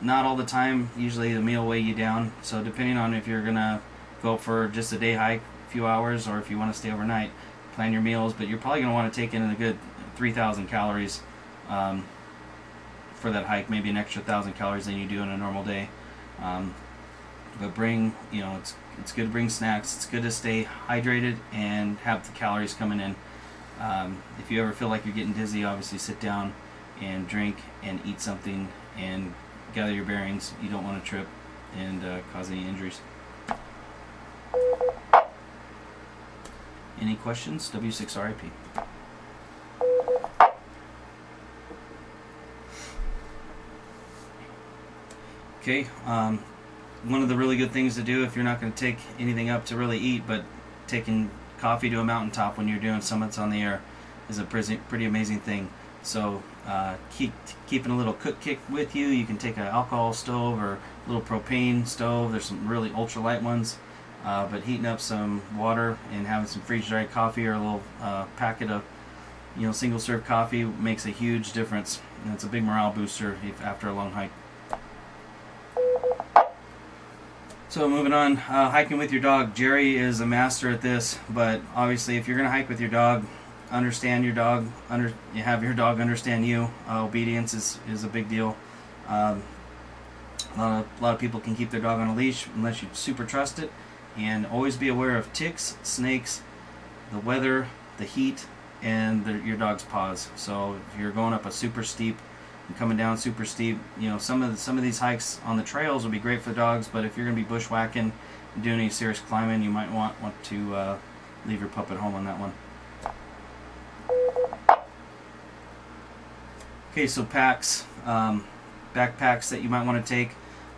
Not all the time. Usually the meal weigh you down. So depending on if you're going to go for just a day hike, a few hours, or if you want to stay overnight, plan your meals. But you're probably going to want to take in a good 3,000 calories for that hike. Maybe an extra 1,000 calories than you do in a normal day. But bring, it's good to bring snacks. It's good to stay hydrated and have the calories coming in. If you ever feel like you're getting dizzy, obviously sit down and drink and eat something and gather your bearings. You don't want to trip and cause any injuries. Any questions? W6RIP. Okay, one of the really good things to do if you're not going to take anything up to really eat, but taking coffee to a mountaintop when you're doing summits on the air is a pretty amazing thing. So keeping a little cook kit with you. You can take an alcohol stove or a little propane stove. There's some really ultralight ones, but heating up some water and having some freeze-dried coffee or a little packet of single serve coffee makes a huge difference, and it's a big morale booster after a long hike. So moving on, hiking with your dog. Jerry is a master at this, but obviously if you're going to hike with your dog, understand your dog, have your dog understand you. Obedience is a big deal. A lot of people can keep their dog on a leash unless you super trust it, and always be aware of ticks, snakes, the weather, the heat, and your dog's paws. So if you're going up a super steep and coming down super steep, some of these hikes on the trails will be great for dogs, but if you're going to be bushwhacking and doing any serious climbing, you might want to leave your pup at home on that one. Okay, so packs, backpacks that you might want to take.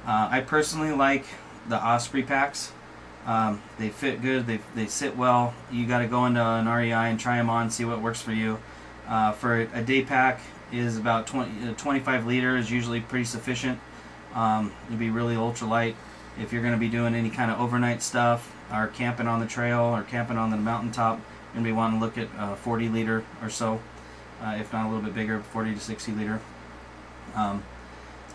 I personally like the Osprey packs. They fit good, they sit well. You got to go into an REI and try them on, see what works for you. For a day pack is about 25 liters, usually pretty sufficient. It'll be really ultralight. If you're going to be doing any kind of overnight stuff, or camping on the trail, or camping on the mountaintop, you're going to be wanting to look at 40 liter or so, if not a little bit bigger, 40 to 60 liter.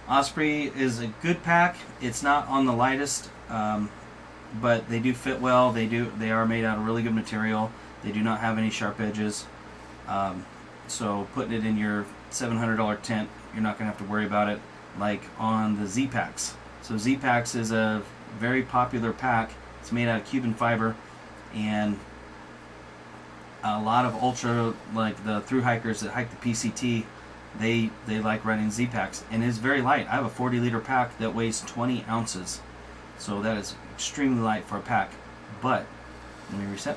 Osprey is a good pack. It's not on the lightest, but they do fit well. They are made out of really good material. They do not have any sharp edges. So putting it in your $700 tent, you're not going to have to worry about it like on the Z-Packs. So Z-Packs is a very popular pack. It's made out of Cuban fiber, and a lot of ultra, like the thru hikers that hike the PCT, they like riding Z-Packs, and it's very light. I have a 40 liter pack that weighs 20 ounces, so that is extremely light for a pack. But let me reset.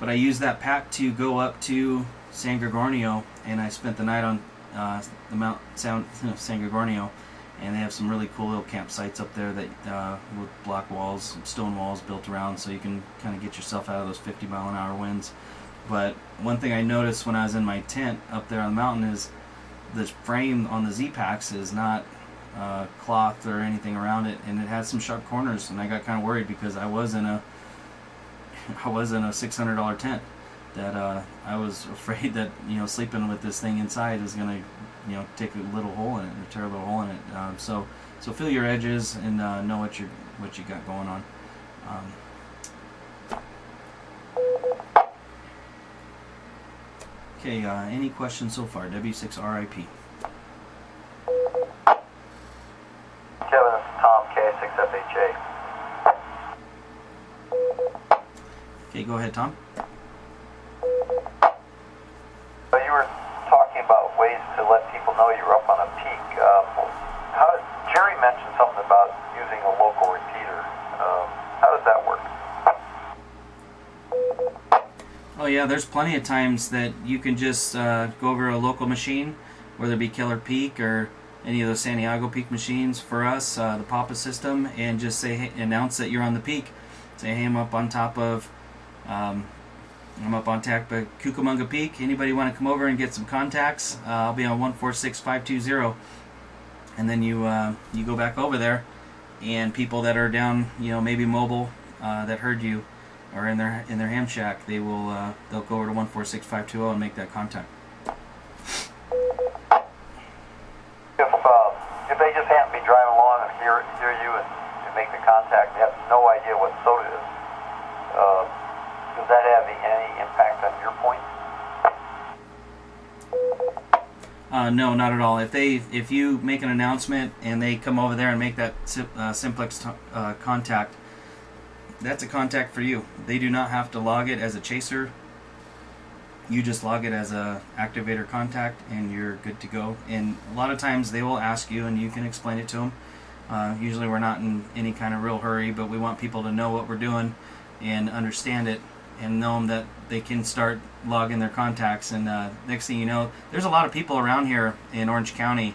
But I used that pack to go up to San Gorgonio, and I spent the night on the Mount San Gorgonio, and they have some really cool little campsites up there that with block walls, stone walls built around, so you can kind of get yourself out of those 50-mile-an-hour winds. But one thing I noticed when I was in my tent up there on the mountain is the frame on the Z-Packs is not cloth or anything around it, and it has some sharp corners, and I got kind of worried because I was in a $600 tent that I was afraid that sleeping with this thing inside is going to take a little hole in it, or tear a little hole in it. So feel your edges and know what you got going on. Okay, any questions so far? W6RIP. Kevin, this is Tom, KI6HQD. Okay, go ahead, Tom. So you were talking about ways to let people know you're up on a peak. Jerry mentioned something about using a local repeater. How does that work? Oh yeah, there's plenty of times that you can just go over a local machine, whether it be Keller Peak or any of those Santiago Peak machines. For us, the Papa system, and just say, hey, announce that you're on the peak. Say, hey, I'm up on top of Cucamonga Peak. Anybody want to come over and get some contacts? I'll be on 146520, and then you go back over there, and people that are down, maybe mobile, that heard you, or in their ham shack, they'll go over to 146520 and make that contact. If they just happen to be driving along and hear you and make the contact, they have no idea what SOTA is. Does that have any impact on your point? No, not at all. If you make an announcement and they come over there and make that simplex contact, that's a contact for you. They do not have to log it as a chaser. You just log it as a activator contact, and you're good to go. And a lot of times they will ask you, and you can explain it to them. Usually we're not in any kind of real hurry, but we want people to know what we're doing and understand it, and know them that they can start logging their contacts. And next thing you know, there's a lot of people around here in Orange County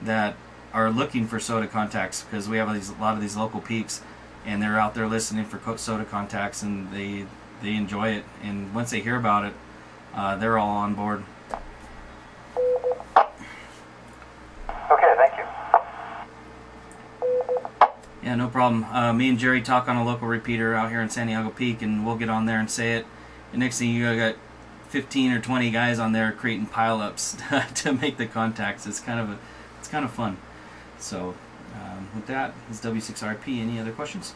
that are looking for SOTA contacts, because we have a lot of these local peaks, and they're out there listening for SOTA contacts, and they enjoy it. And once they hear about it, they're all on board. Okay, thank you. Yeah, no problem. Me and Jerry talk on a local repeater out here in Santiago Peak, and we'll get on there and say it. and next thing you got 15 or 20 guys on there creating pile-ups to make the contacts. It's kind of fun. So with that, this is W6RIP. Any other questions?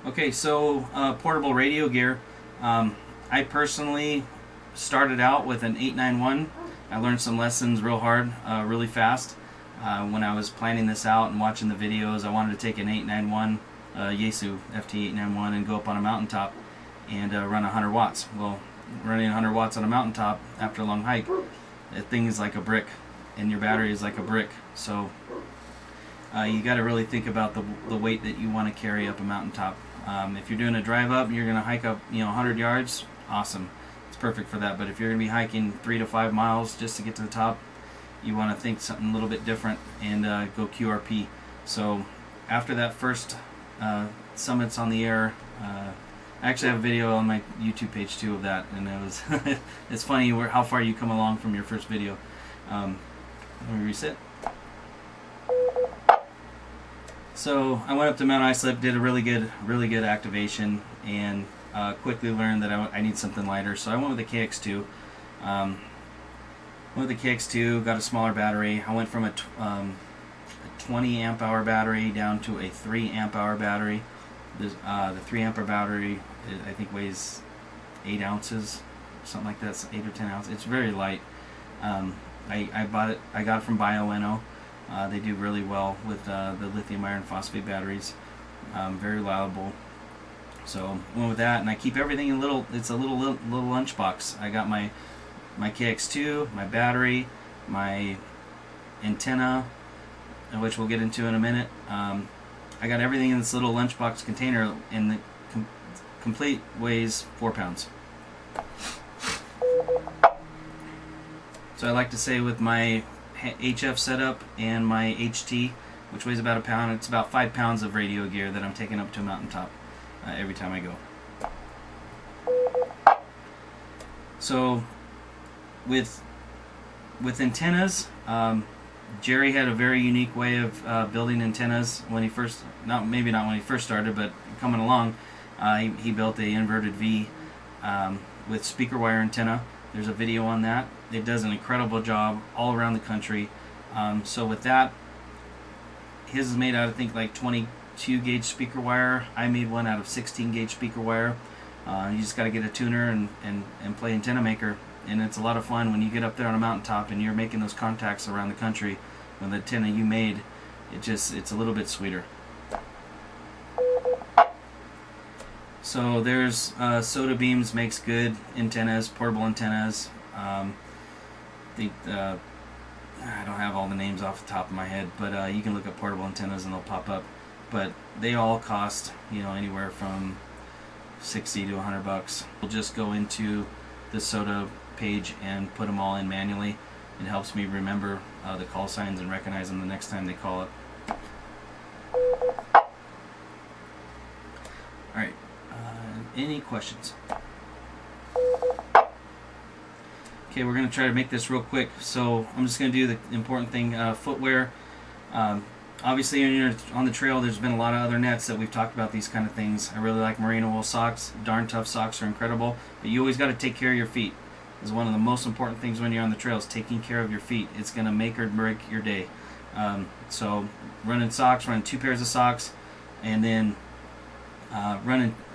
Okay, so portable radio gear. I personally started out with an 891. I learned some lessons real hard, really fast. When I was planning this out and watching the videos, I wanted to take an 891 Yaesu FT891 and go up on a mountaintop and run 100 watts. Well, running 100 watts on a mountaintop after a long hike, that thing is like a brick, and your battery is like a brick. So you got to really think about the weight that you want to carry up a mountaintop. If you're doing a drive up and you're going to hike up 100 yards, awesome. It's perfect for that. But if you're going to be hiking 3 to 5 miles just to get to the top, you want to think something a little bit different and go QRP. So after that first summits on the air, I actually have a video on my YouTube page too of that, and it was it's funny how far you come along from your first video. Let me reset. So I went up to Mount Islip, did a really good activation, and quickly learned that I need something lighter. So I went with the KX2. Went with the KX2, got a smaller battery. I went from a 20 amp hour battery down to a 3 amp hour battery. The 3 amp hour battery, I think, weighs 8 ounces, something like that. It's 8 or 10 ounces. It's very light. I got it from BioEno. They do really well with the lithium iron phosphate batteries. Very reliable. So I went with that, and I keep everything in it's a little lunchbox. I got my KX2, my battery, my antenna, which we'll get into in a minute. I got everything in this little lunchbox container, and the complete weighs 4 pounds. So I like to say with my HF setup and my HT, which weighs about a pound, it's about 5 pounds of radio gear that I'm taking up to a mountaintop every time I go. So with antennas, Jerry had a very unique way of building antennas when he first, maybe not when he first started, but coming along. He built a inverted V with speaker wire antenna. There's a video on that. It does an incredible job all around the country. So with that, his is made out of, I think, like 22 gauge speaker wire. I made one out of 16 gauge speaker wire. You just got to get a tuner and play antenna maker. And it's a lot of fun when you get up there on a mountaintop and you're making those contacts around the country with the antenna you made. It's a little bit sweeter. So there's SOTA Beams makes good antennas, portable antennas. I don't have all the names off the top of my head, but you can look up portable antennas and they'll pop up. But they all cost anywhere from $60 to $100. We'll just go into the SOTA page and put them all in manually. It helps me remember the call signs and recognize them the next time they call it. Alright, any questions? Okay, we're going to try to make this real quick. So I'm just going to do the important thing, footwear. Obviously when you're on the trail, there's been a lot of other nets that we've talked about these kind of things. I really like merino wool socks. Darn tough socks are incredible, but you always got to take care of your feet. Is one of the most important things when you're on the trails, taking care of your feet. It's going to make or break your day. So running socks, running 2 pairs of socks, and then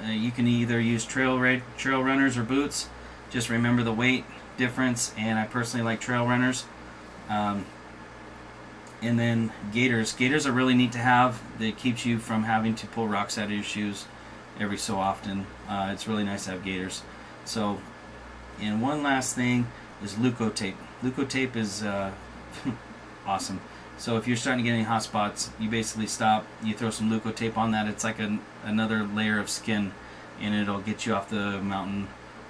you can either use trail runners or boots. Just remember the weight difference, and I personally like trail runners. And then gaiters. Gaiters are really neat to have. That keeps you from having to pull rocks out of your shoes every so often. It's really nice to have gaiters. So, and one last thing is Leukotape. Leukotape is awesome. So if you're starting to get any hot spots, you basically stop, you throw some Leukotape on that. It's like another layer of skin, and it'll get you off the mountain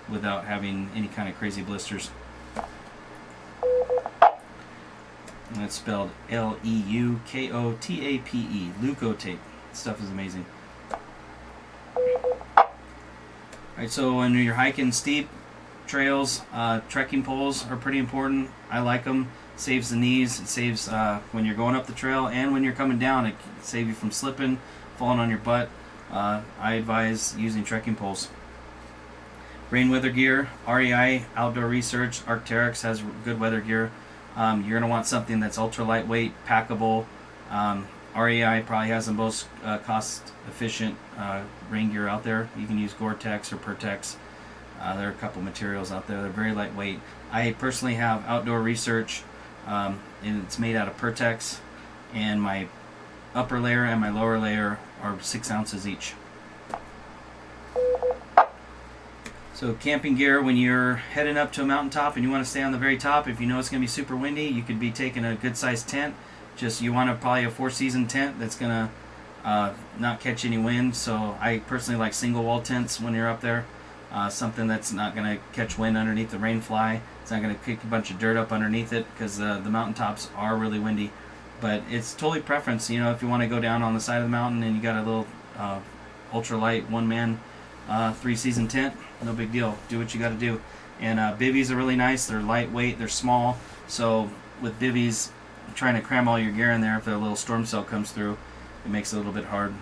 without having any kind of crazy blisters. And it's spelled Leukotape. Leukotape. Stuff is amazing. Alright, so when you're hiking steep, trails, trekking poles are pretty important. I like them. Saves the knees. It saves when you're going up the trail and when you're coming down. It can save you from slipping, falling on your butt. I advise using trekking poles. Rain weather gear, REI, Outdoor Research, Arc'teryx has good weather gear. You're going to want something that's ultra lightweight, packable. REI probably has the most cost-efficient rain gear out there. You can use Gore-Tex or Pertex. There are a couple materials out there. They're very lightweight. I personally have Outdoor Research, and it's made out of Pertex, and my upper layer and my lower layer are 6 ounces each. So camping gear, when you're heading up to a mountaintop and you want to stay on the very top, if you know it's going to be super windy, you could be taking a good sized tent. Just you want probably a 4-season tent that's going to not catch any wind. So I personally like single wall tents when you're up there. Something that's not going to catch wind underneath the rain fly. It's not going to kick a bunch of dirt up underneath it, because the mountaintops are really windy. But it's totally preference. You know, if you want to go down on the side of the mountain and you got a little ultralight one-man 3-season tent, no big deal. Do what you got to do. And bivvies are really nice. They're lightweight. They're small. So with bivvies, trying to cram all your gear in there, if a little storm cell comes through, it makes it a little bit hard.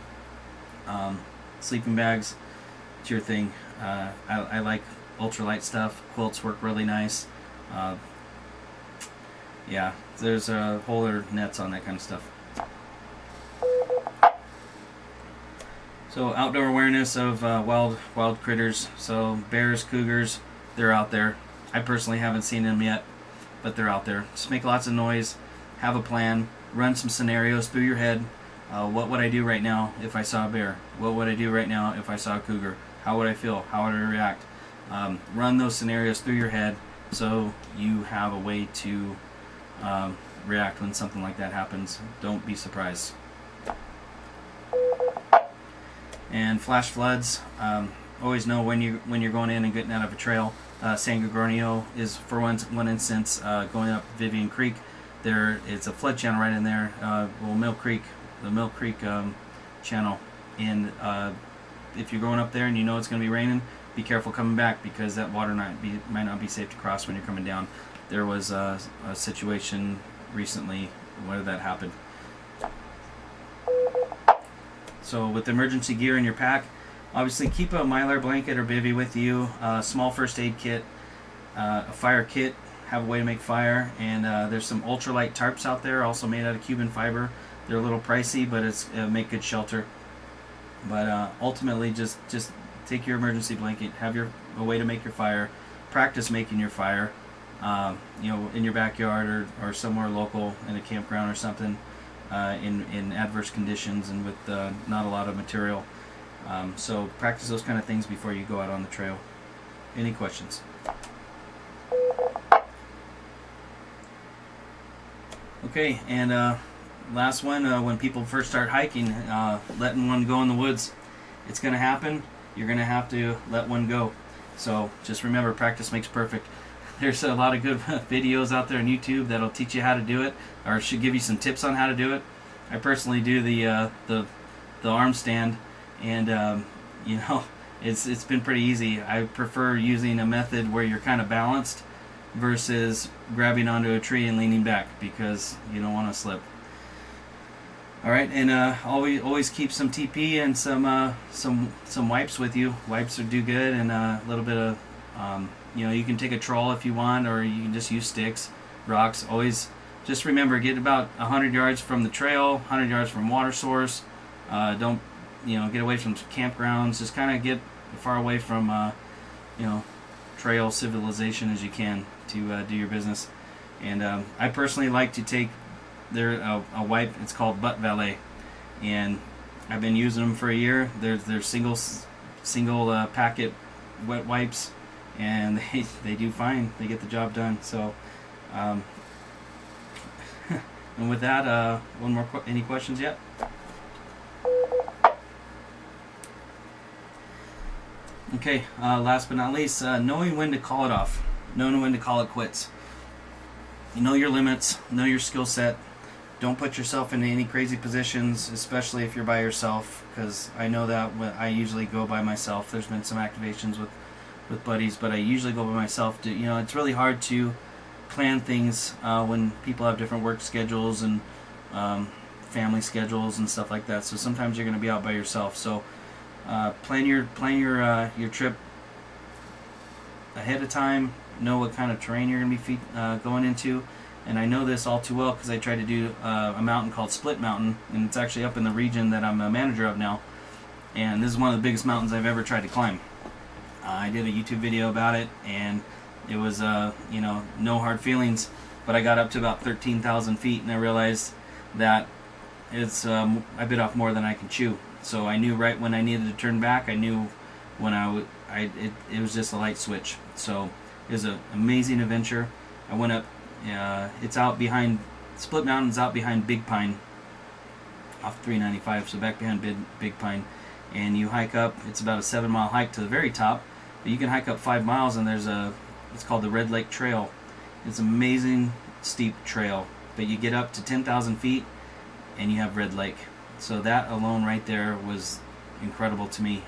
Sleeping bags, it's your thing. I like ultralight stuff. Quilts work really nice. Yeah, there's a whole other nets on that kind of stuff. So outdoor awareness of wild critters. So bears, cougars, they're out there. I personally haven't seen them yet, but they're out there. Just make lots of noise. Have a plan. Run some scenarios through your head. What would I do right now if I saw a bear? What would I do right now if I saw a cougar? How would I feel? How would I react? Run those scenarios through your head so you have a way to react when something like that happens. Don't be surprised. And flash floods. Always know when you're going in and getting out of a trail. San Gorgonio is, for one instance, going up Vivian Creek. It's a flood channel right in there. Mill Creek, the Mill Creek channel. And if you're going up there and you know it's going to be raining, be careful coming back, because that water might not be safe to cross when you're coming down. There was a situation recently where that happened. So with emergency gear in your pack, obviously keep a Mylar blanket or bivvy with you, a small first aid kit, a fire kit, have a way to make fire, and there's some ultralight tarps out there, also made out of Cuban fiber. They're a little pricey, but it's make good shelter. But ultimately, just take your emergency blanket, have a way to make your fire, practice making your fire, in your backyard or somewhere local in a campground or something, in adverse conditions and with not a lot of material. So practice those kind of things before you go out on the trail. Any questions? Okay, and last one, when people first start hiking, letting one go in the woods. It's going to happen. You're going to have to let one go. So just remember, practice makes perfect. There's a lot of good videos out there on YouTube that'll teach you how to do it, or should give you some tips on how to do it. I personally do the arm stand, and it's been pretty easy. I prefer using a method where you're kind of balanced versus grabbing onto a tree and leaning back, because you don't want to slip. All right, and always keep some TP and some wipes with you. Wipes do good, and a little bit of you can take a troll if you want, or you can just use sticks, rocks. Always just remember, get about 100 yards from the trail, 100 yards from water source. Don't get away from campgrounds. Just kind of get as far away from trail civilization as you can to do your business. And I personally like to take a wipe. It's called Butt Valet, and I've been using them for a year. They're single packet wet wipes, and they do fine. They get the job done. So and with that, one more any questions yet? Okay, last but not least, knowing when to call it off, knowing when to call it quits. You know your limits, know your skill set. Don't put yourself into any crazy positions, especially if you're by yourself, because I know that when I usually go by myself. There's been some activations with with buddies, but I usually go by myself. It's really hard to plan things when people have different work schedules and family schedules and stuff like that. So sometimes you're going to be out by yourself. So plan your trip ahead of time. Know what kind of terrain you're going to be going into. And I know this all too well because I tried to do a mountain called Split Mountain, and it's actually up in the region that I'm a manager of now. And this is one of the biggest mountains I've ever tried to climb. I did a YouTube video about it, and it was no hard feelings. But I got up to about 13,000 feet, and I realized that it's I bit off more than I can chew. So I knew right when I needed to turn back. I knew when it was just a light switch. So it was an amazing adventure. I went up. It's out behind Split Mountain's out behind Big Pine, off 395. So back behind Big Pine, and you hike up. It's about a 7-mile hike to the very top, but you can hike up 5 miles, and it's called the Red Lake Trail. It's an amazing steep trail, but you get up to 10,000 feet, and you have Red Lake. So that alone right there was incredible to me.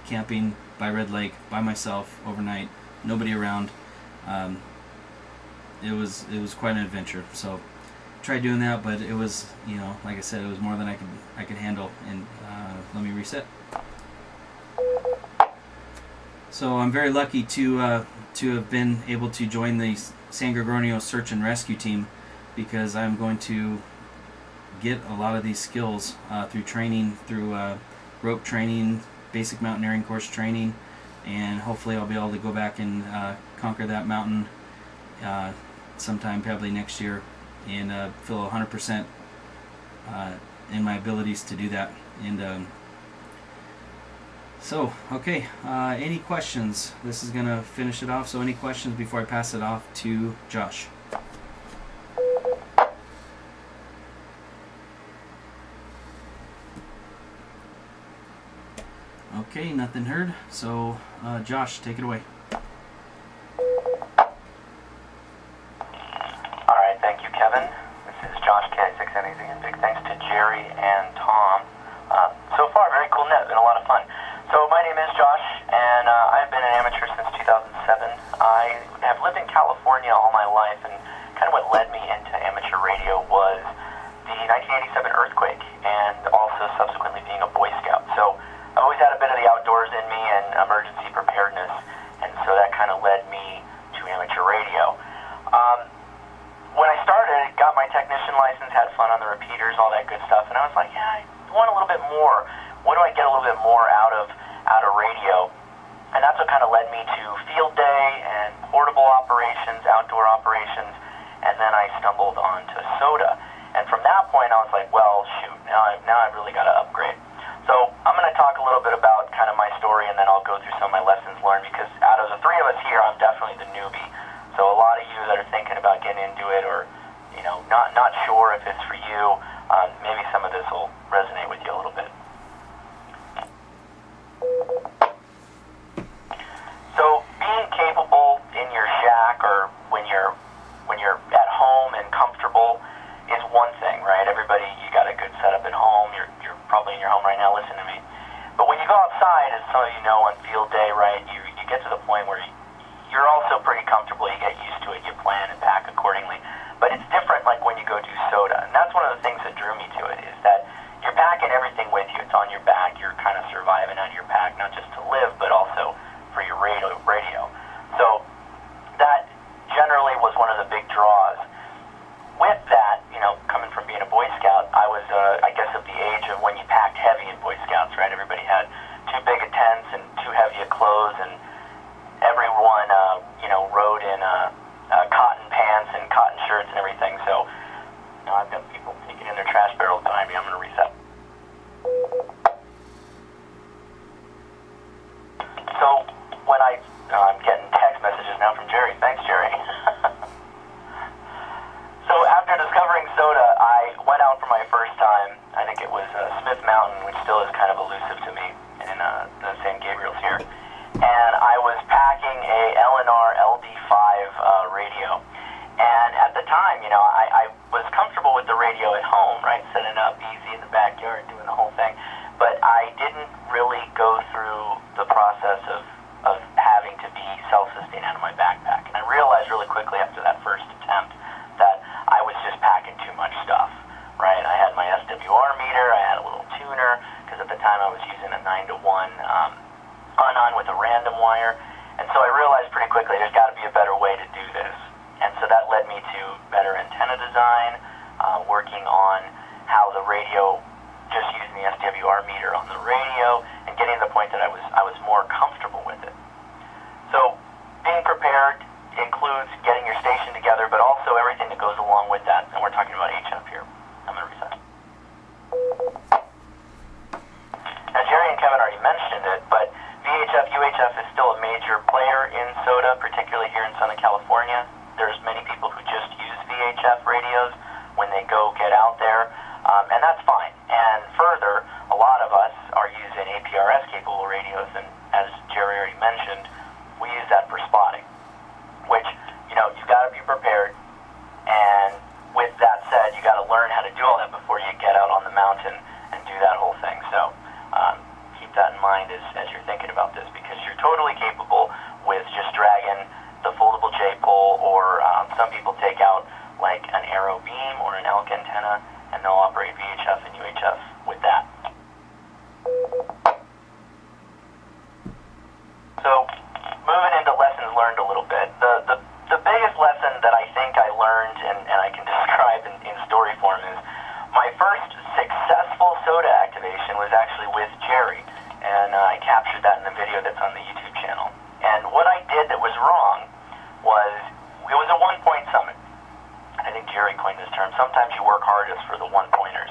Camping by Red Lake by myself overnight, nobody around. It was quite an adventure. So tried doing that, but it was, like I said, it was more than I could handle. And let me reset. So I'm very lucky to have been able to join the San Gorgonio Search and Rescue Team, because I'm going to get a lot of these skills through training, through rope training, basic mountaineering course training, and hopefully I'll be able to go back and conquer that mountain sometime probably next year, and feel 100% in my abilities to do that. And so, okay, any questions? This is going to finish it off, so any questions before I pass it off to Josh? Okay, nothing heard, so Josh, take it away. Alright, thank you, Kevin. This is Josh, KI6NAZ, and big thanks to Jerry and Tom. So far, very cool net, been a lot of fun. So my name is Josh, and I've been an amateur since 2007. I have lived in California all my life, and kind of what led me into amateur radio was the 1987 earthquake, and also subsequently being a Boy Scout. So I've always had a bit of the outdoors in me and emergency preparedness, and so that kind of led me to amateur radio. When I started, got my technician license, had fun on the repeaters, all that good stuff, and I was like, yeah, I want a little bit more. What do I get a little bit more out of radio? And that's what kind of led me to field day and portable operations, outdoor operations, and then I stumbled onto SOTA. And from that point, I was like, well, shoot, now I've really got to upgrade. So I'm going to talk a little bit about kind of my story, and then I'll go through some of my lessons learned, because out of the three of us here, I'm definitely the newbie. So a lot of you that are thinking about getting into it, or not sure if it's for you, maybe some of this will resonate with you a little bit. So being capable in your shack, or when you're at home and comfortable, is one thing, right? Everybody, you got a good setup at home. You're probably in your home right now listening to me. But when you go outside, as some of you know, on field day, right, you get to the point where you're also pretty comfortable. You get used to it. You plan and pack accordingly. But it's different like when you go do SOTA. And that's one of the things that drew me to it, is that you're packing everything with you. It's on your back. You're kind of surviving out of your pack, not just to live, but also for your radio. So that generally was one of the big draws. With that, coming from being a Boy Scout, I was, I guess, of the age of when you packed heavy in Boy Scouts, right? Everybody had too big of tents and too heavy of clothes, and everyone, rode in cotton pants and cotton shirts and everything. So I've got people taking in their trash barrels behind me. I'm going to reset. So when I'm getting text messages now from Jerry. Thanks, Jerry. So after discovering SOTA, I went out for my first time. I think it was Smith Mountain, which still is kind of elusive to me, in the San Gabriel's here. And I was packing a LNR LD5 radio. And at the time, I was comfortable with the radio at home, right? Setting up easy in the backyard, doing the whole thing. But I didn't really go through the process of having self-sustain out of my backpack. And I realized really quickly after that first attempt that I was just packing too much stuff, right? I had my SWR meter, I had a little tuner, because at the time I was using a 9-to-1 on with a random wire. And so I realized pretty quickly there's got to be a better way to do this. And so that led me to better antenna design, working on how the radio, just using the SWR meter on the radio, and getting to the point that I was more comfortable with it. So being prepared includes getting your station together, but also everything that goes along with that. And we're talking about HF here. I'm going to reset. Now Jerry and Kevin already mentioned it, but VHF, UHF is still a major player in SOTA, particularly here in Southern California. There's many people who just use VHF radios when they go get out there, and that's fine. And further, a lot of us are using APRS capable radios, and as Jerry already mentioned, we use that for spotting, which, you've got to be prepared. And with that said, you got to learn how to do all that before you get out on the mountain and do that whole thing. So keep that in mind as you're thinking about this, because you're totally capable with just dragging the foldable J-pole, or some people take out like an arrow beam or an elk antenna, and they'll operate VHF and UHF with that. So moving into lessons learned a little bit, the biggest lesson that I think I learned, and I can describe in story form, is my first successful SOTA activation was actually with Jerry, and I captured that in the video that's on the YouTube channel. And what I did that was wrong was, it was a one-point summit. I think Jerry coined this term. Sometimes you work hardest for the one-pointers.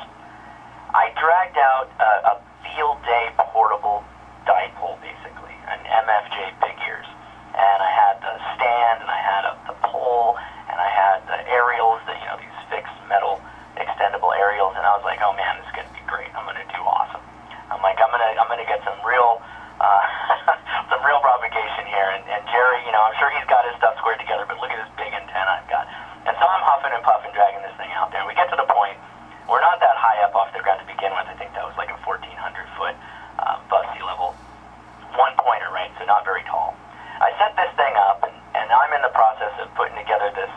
I dragged out a field day portable dipole, basically, an MFJ big ears. And I had the stand, and I had the pole, and I had the aerials, these fixed metal extendable aerials, and I was like, oh man, this is going to be great. I'm going to do awesome. I'm like, I'm going to get some real some real propagation here. And Jerry, I'm sure he's got his stuff squared together, but look at this big antenna I've got. And so I'm huffing and puffing, dragging this thing out there. And we get to the point, we're not that high up off the ground to begin with. I think that was like a 1,400-foot above sea level one-pointer, right? So not very tall. I set this thing up, and I'm in the process of putting together this,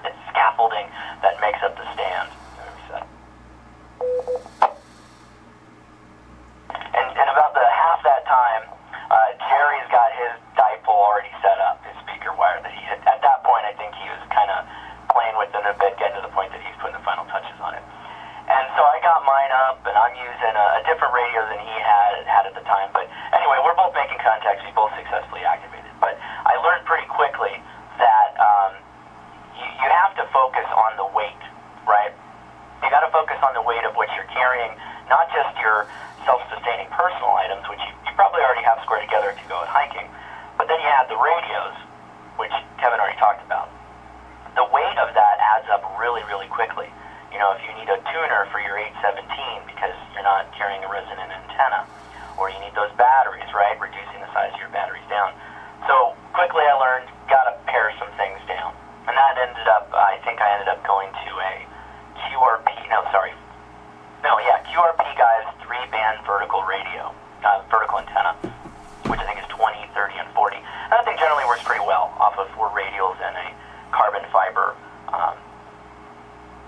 this scaffolding that makes up the stand. Let me reset. And about the half that time, Jerry's got his dipole already set up, his speaker wire that he had. At that point, I think he was kind of playing with it a bit, getting to the point that he's putting the final touches on it. And so I got mine up, and I'm using a different radio than he had at the time. But anyway, we're both making contacts. We both successfully activated. But I learned pretty quickly that you have to focus on the weight, right? You got to focus on the weight of what you're carrying, not just your self-sustaining personal items, which you probably already have squared together if you go out hiking, but then you have the radios, which Kevin already talked about. The weight of that adds up really, really quickly. If you need a tuner for your 817 because you're not carrying a resonant antenna, or you need those batteries, right, reducing the size of your batteries down. So quickly I learned, got to pare some things down. And that ended up, I think I ended up going to a QRP guys 3-band vertical radio, vertical antenna, which I think is 20, 30, and 40. And that thing generally works pretty well off of 4 radials and a carbon fiber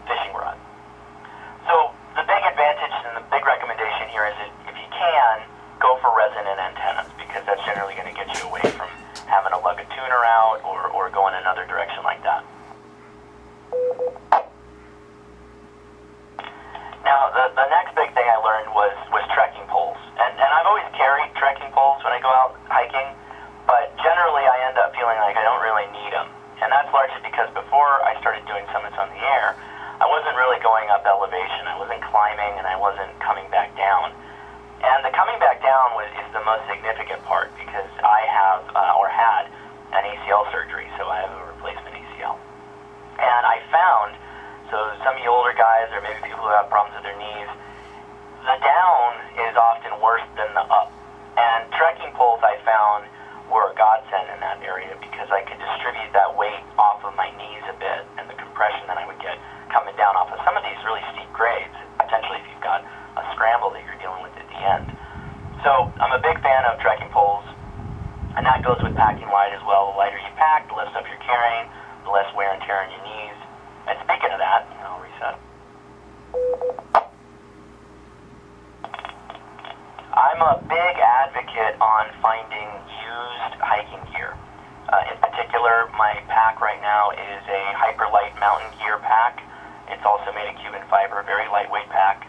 fishing rod. So the big advantage and the big recommendation here is that if you can, go for resonant antennas, because that's generally going to get you away from having to lug a tuner out or go in another direction like that. Now, the next big thing I learned was trekking poles. And I've always carried trekking poles when I go out hiking, but generally I end up feeling like I don't really need them. And that's largely because before I started doing summits on the air, I wasn't really going up elevation. I wasn't climbing, and I wasn't coming back down. And the coming back down is the most significant part, because I have, or had, an ACL surgery, so I have a replacement ACL. And I found, so some of you older guys, or maybe people who have problems with their knees, the down is often worse than the up. And trekking poles, I found, were a godsend in that area, because I could distribute that weight off of my knees a bit, and the compression that I would get coming down off of some of these really steep grades, potentially if you've got a scramble that you're dealing with at the end. So I'm a big fan of trekking poles, and that goes with packing light as well. wear and tear on your knees. And speaking of that, I'll reset. I'm a big advocate on finding used hiking gear. In particular, my pack right now is a Hyperlight mountain gear pack. It's also made of Cuban fiber, a very lightweight pack.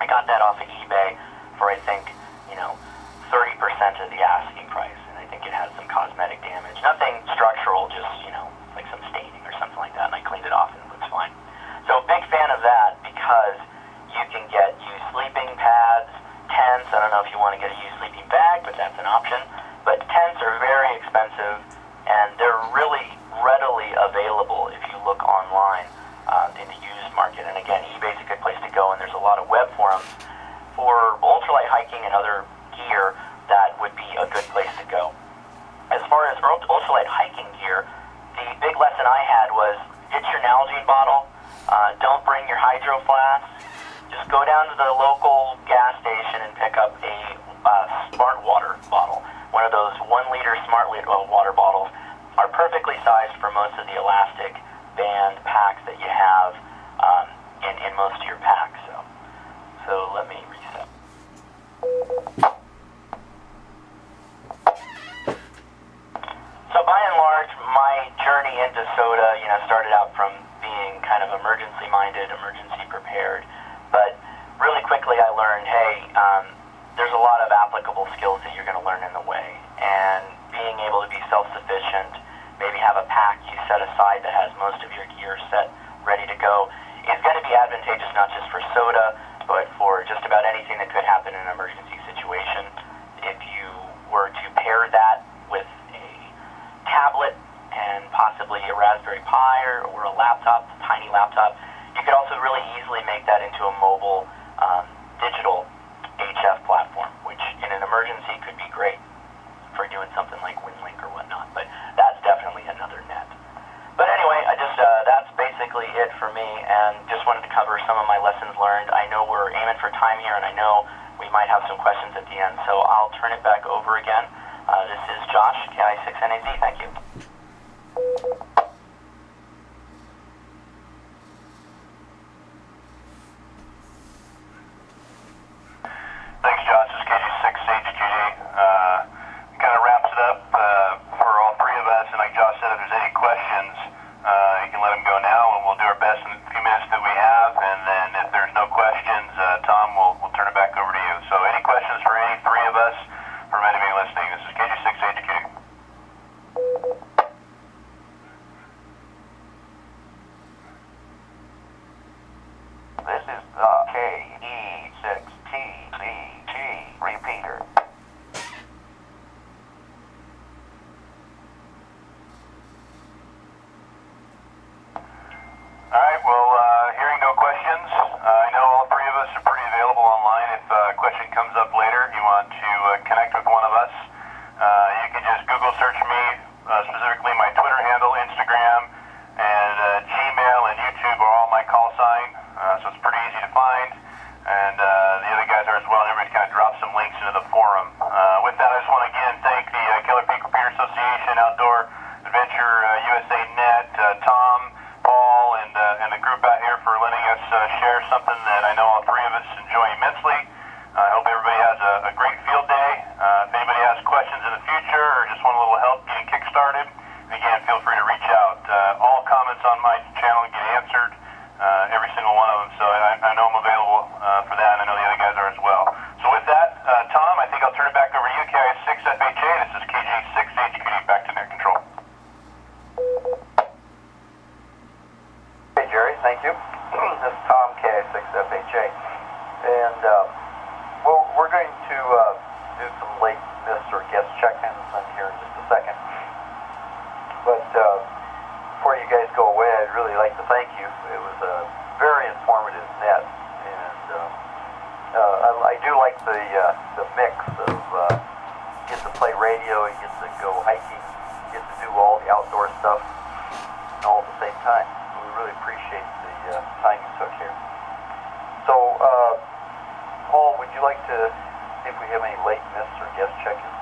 I got that off of eBay for, I think, 30% of the asking price, and I think it has some cosmetic damage. Nothing structural, just, like some staining or something like that, and I cleaned it off and it looks fine. So big fan of that because you can get used sleeping pads, tents. I don't know if you want to get a used sleeping bag, but that's an option. But tents are very expensive, and they're really readily available if you look online in the used market. And again, eBay's a good place to go, and there's a lot of web forums for ultralight hiking and other gear that would be a good place to go. As far as ultralight hiking gear, the big lesson I had was get your Nalgene bottle. Don't bring your hydro flask. Just go down to the local gas station and pick up a smart water bottle. One of those 1 liter smart water bottles are perfectly sized for most of the elastic band packs that you have in most of your packs. So let me reset. So by and large, my journey into SOTA, started out from being kind of emergency minded, emergency prepared. But really quickly I learned, hey, there's a lot of applicable skills that you're going to learn in the way. And being able to be self-sufficient, maybe have a pack you set aside that has most of your gear set ready to go, is going to be advantageous not just for SOTA, but for just about anything that could happen in an emergency situation. If you were to pair that with a tablet and possibly a Raspberry Pi or a laptop, a tiny laptop, you could also really easily make that into a mobile digital HF platform, which in an emergency could be great for doing something like WinLink or whatnot, but that's definitely another net. But anyway, that's basically it for me, and just wanted to cover some of my lessons learned. I know we're aiming for time here, and I know we might have some questions at the end, so I'll turn it back over again. This is Josh, KI6NAZ. Thank you. Thanks, Josh. This is KG6HQD. Kind of wraps it up for all three of us. And like Josh said, if there's any questions, you can let them go now, and we'll do our best in the few minutes that we have. And then if there's no questions, Tom, we'll turn it back over to you. So any questions for any three of us from anybody listening? This is KG6HQD. This is KE6HQD repeater. All right, well, hearing no questions, I know all three of us are pretty available online. If a question comes up later, you want to connect with one of us, you can just Google search me, specifically my Twitter handle, Instagram, and Gmail and YouTube are all my call sign, so it's pretty easy to find, and the other guys are as well, and everybody's kind of dropped some links into the forum. With that, I just want to again thank the Keller Peak Repeater Association, Outdoor Adventure USA Net, Tom, Paul, and the group out here for letting us share something that I know all three of us enjoy immensely. I hope everybody has a great field day. If anybody has questions in the future or just want a little help getting kick-started, again, feel free to reach out. All comments on my channel get answered, every single one of them, so I know I'm available for that, and I know the other guys are as well. So with that, Tom, I think I'll turn it back over to you, KI6FHA. This is KG6HQD, back to net control. Hey, Jerry, thank you. This is Tom, KI6FHA. And we're going to do some late miss or guest check-ins in here in just a second. But before you guys go away, I'd really like to thank you. It was a very informative net. And I do like the mix of get to play radio, you get to go hiking, get to do all the outdoor stuff all at the same time. We really appreciate the time you took here. So, Paul, would you like to see if we have any late miss or guest check-ins?